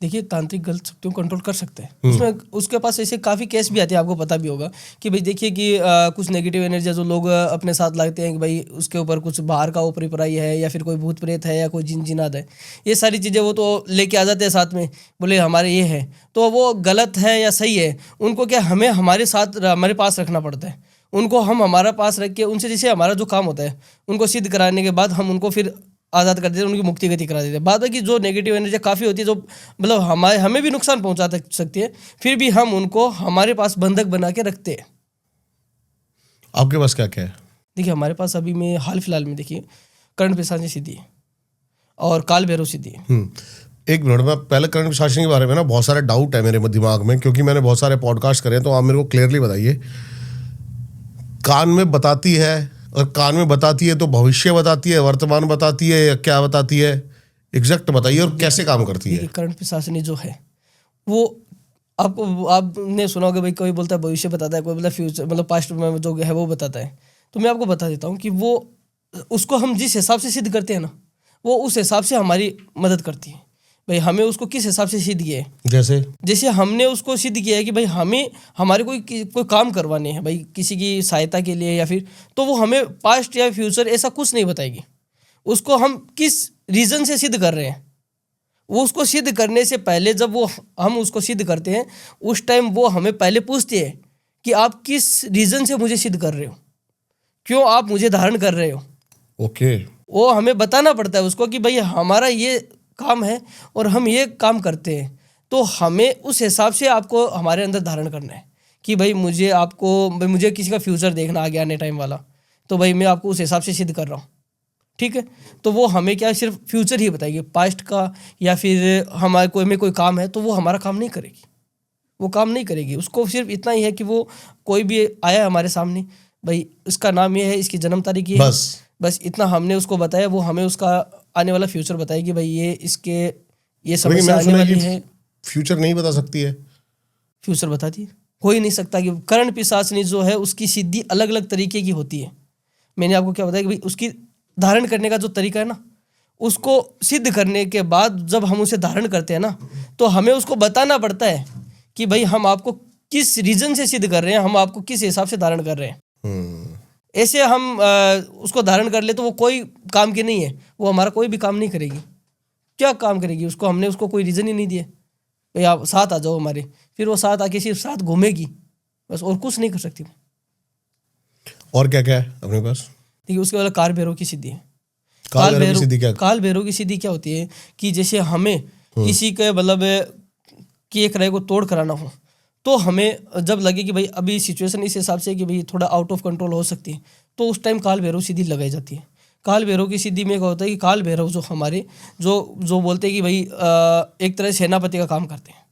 देखिए तांत्रिक गलत शक्तियों को कंट्रोल कर सकते हैं। उसमें उसके पास ऐसे काफ़ी केस भी आते हैं, आपको पता भी होगा कि भाई देखिए कि कुछ नेगेटिव एनर्जी जो लोग अपने साथ लाते हैं कि भाई उसके ऊपर कुछ बाहर का ऊपरी पराई है या फिर कोई भूत प्रेत है या कोई जिन जिनाद है, ये सारी चीज़ें वो तो लेके आ जाते हैं साथ में, बोले हमारे ये है। तो वो गलत है या सही है, उनको क्या हमें हमारे साथ हमारे पास रखना पड़ता है। उनको हम हमारा पास रख के उनसे जैसे हमारा जो काम होता है उनको सिद्ध कराने के बाद हम उनको फिर आज़ाद कर देते हैं, उनकी मुक्ति गति करा देते हैं। बाद में कि जो नेगेटिव एनर्जी काफ़ी होती है जो मतलब हमें भी नुकसान पहुंचा सकती है, फिर भी हम उनको हमारे पास बंधक बना के रखते हैं। आपके पास क्या क्या है? देखिए हमारे पास अभी में हाल फिलहाल में देखिए कर्ण पिशाची सिद्धि है और काल भैरव सिद्धि है। एक मिनट में पहले कर्ण पिशाची के बारे में ना बहुत सारे डाउट है मेरे दिमाग में, क्योंकि मैंने बहुत सारे पॉडकास्ट करे हैं। तो आप मेरे को क्लियरली बताइए, कान में बताती है और कान में बताती है तो भविष्य बताती है, वर्तमान बताती है या क्या बताती है? एग्जैक्ट बताइए और कैसे काम करती है? कर्ण पिशाचिनी जो है वो आपने सुना होगा भाई, कोई बोलता है भविष्य बताता है, कोई बोलता है फ्यूचर मतलब पास्ट में जो है वो बताता है। तो मैं आपको बता देता हूँ कि वो उसको हम जिस हिसाब से सिद्ध करते हैं ना, वो उस हिसाब से हमारी मदद करती है। भाई हमें उसको किस हिसाब से सिद्ध किया है, जैसे हमने उसको सिद्ध किया है कि भाई हमें हमारे कोई काम करवाने हैं भाई किसी की सहायता के लिए, या फिर तो वो हमें पास्ट या फ्यूचर ऐसा कुछ नहीं बताएगी। उसको हम किस रीज़न से सिद्ध कर रहे हैं वो उसको सिद्ध करने से पहले जब वो हम उसको सिद्ध करते हैं उस टाइम वो हमें पहले पूछते हैं कि आप किस रीज़न से मुझे सिद्ध कर रहे हो, क्यों आप मुझे धारण कर रहे हो। ओके। वो हमें बताना पड़ता है उसको कि भाई हमारा ये काम है और हम ये काम करते हैं, तो हमें उस हिसाब से आपको हमारे अंदर धारण करना है कि भाई मुझे किसी का फ्यूचर देखना आगे आने टाइम वाला, तो भाई मैं आपको उस हिसाब से सिद्ध कर रहा हूँ, ठीक है। तो वो हमें क्या सिर्फ फ्यूचर ही बताएगी, पास्ट का या फिर हमारे कोई काम है तो वो हमारा काम नहीं करेगी, वो काम नहीं करेगी। उसको सिर्फ इतना ही है कि वो कोई भी आया हमारे सामने, भाई इसका नाम ये है, इसकी जन्म तारीख ये है, बस इतना हमने उसको बताया, वो हमें उसका आने वाला फ्यूचर बताएगी, भाई ये समस्या आने वाली है। फ्यूचर नहीं बता सकती है? फ्यूचर बताती है, हो ही नहीं सकता कि कर्ण पिशाचनी जो है उसकी सिद्धि अलग अलग तरीके की होती है। मैंने आपको क्या बताया कि भाई उसकी धारण करने का जो तरीका है ना, उसको सिद्ध करने के बाद जब हम उसे धारण करते हैं ना, तो हमें उसको बताना पड़ता है कि भाई हम आपको किस रीजन से सिद्ध कर रहे हैं, हम आपको किस हिसाब से धारण कर रहे हैं। ऐसे हम उसको धारण कर ले तो वो कोई काम की नहीं है, वो हमारा कोई भी काम नहीं करेगी। क्या काम करेगी? हमने उसको कोई रीज़न ही नहीं दिए, भाई आप साथ आ जाओ हमारे, फिर वो साथ आके सिर्फ साथ घूमेगी बस, और कुछ नहीं कर सकती। और क्या क्या है अपने पास? देखिए उसके बाद काल भैरव की सिद्धि है। काल भैरव की सिद्धि क्या? काल भैरव की सिद्धि क्या होती है कि जैसे हमें किसी के मतलब कि एक राय को तोड़ कराना हो, तो हमें जब लगे कि भाई अभी सिचुएशन इस हिसाब से कि भाई थोड़ा आउट ऑफ कंट्रोल हो सकती है, तो उस टाइम काल भैरव सिद्धि लगाई जाती है। काल भैरव की सिद्धि में क्या होता है कि काल भैरव जो हमारे जो बोलते हैं कि भाई एक तरह सेनापति का काम करते हैं,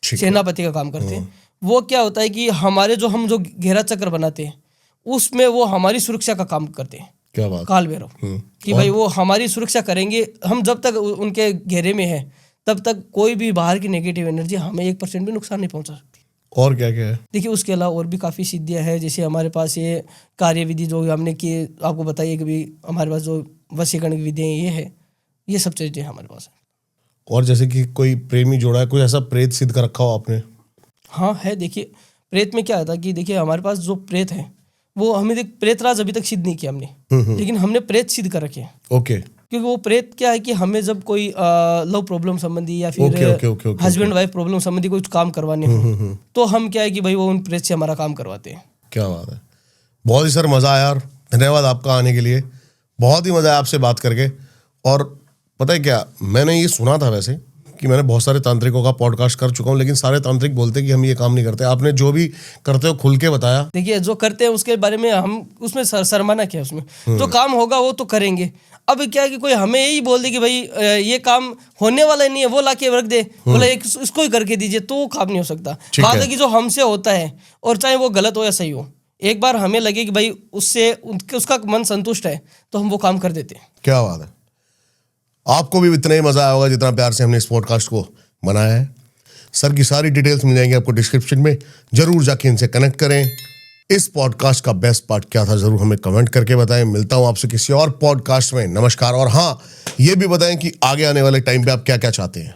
सेनापति का काम करते हैं। वो क्या होता है कि हमारे हम जो घेरा चक्र बनाते हैं उसमें वो हमारी सुरक्षा का काम करते हैं। क्या बात? काल भैरव कि भाई वो हमारी सुरक्षा करेंगे, हम जब तक उनके घेरे में है तब तक कोई भी बाहर की नेगेटिव एनर्जी हमें 1% भी नुकसान नहीं पहुंचा सकती। और क्या क्या है? देखिए उसके अलावा और भी काफ़ी सिद्धियां हैं, जैसे हमारे पास ये कार्य विधि जो हमने की आपको बताइए कि भाई हमारे पास जो वशीकरण की विधियाँ ये है, ये सब चीज़ें हमारे पास है। और जैसे कि कोई प्रेमी जोड़ा है, कोई ऐसा प्रेत सिद्ध कर रखा हो आपने? हाँ है। देखिए प्रेत में क्या होता है कि देखिए हमारे पास जो प्रेत है वो हमें प्रेतराज अभी तक सिद्ध नहीं किया हमने, लेकिन हमने प्रेत सिद्ध कर रखे हैं। ओके। क्योंकि वो प्रेत क्या है कि हमें जब कोई लव प्रॉब्लम संबंधी या फिर हस्बैंड वाइफ प्रॉब्लम संबंधी कुछ काम करवाने हो, तो हम क्या है कि भाई वो उन प्रेत से हमारा काम करवाते हैं। क्या बात है, बहुत ही सर मज़ा आया यार, धन्यवाद आपका आने के लिए, बहुत ही मज़ा आया आपसे बात करके। और पता है क्या, मैंने ये सुना था वैसे कि मैंने बहुत सारे तांत्रिकों का पॉडकास्ट कर चुका हूँ, लेकिन सारे तांत्रिक बोलते हैं कि हम ये काम नहीं करते। आपने जो भी करते हो खुल के बताया। देखिए जो करते हैं उसके बारे में हम उसमें शर्माना क्या, उसमें जो काम होगा वो तो करेंगे। अब क्या है कि कोई हमें यही बोल दे कि भाई ये काम होने वाला नहीं है, वो लाके रख दे, बोला इसको ही करके दीजिए, तो वो काम नहीं हो सकता। बात है कि जो हमसे होता है, और चाहे वो गलत हो या सही हो, एक बार हमें लगे कि भाई उससे उसका मन संतुष्ट है तो हम वो काम कर देते हैं। क्या बात है, आपको भी इतना ही मजा आया होगा जितना प्यार से हमने इस पॉडकास्ट को बनाया है। सर की सारी डिटेल्स मिल जाएंगी आपको डिस्क्रिप्शन में, जरूर जाके इनसे कनेक्ट करें। इस पॉडकास्ट का बेस्ट पार्ट क्या था जरूर हमें कमेंट करके बताएं। मिलता हूं आपसे किसी और पॉडकास्ट में, नमस्कार। और हाँ, ये भी बताएं कि आगे आने वाले टाइम पे आप क्या क्या चाहते हैं।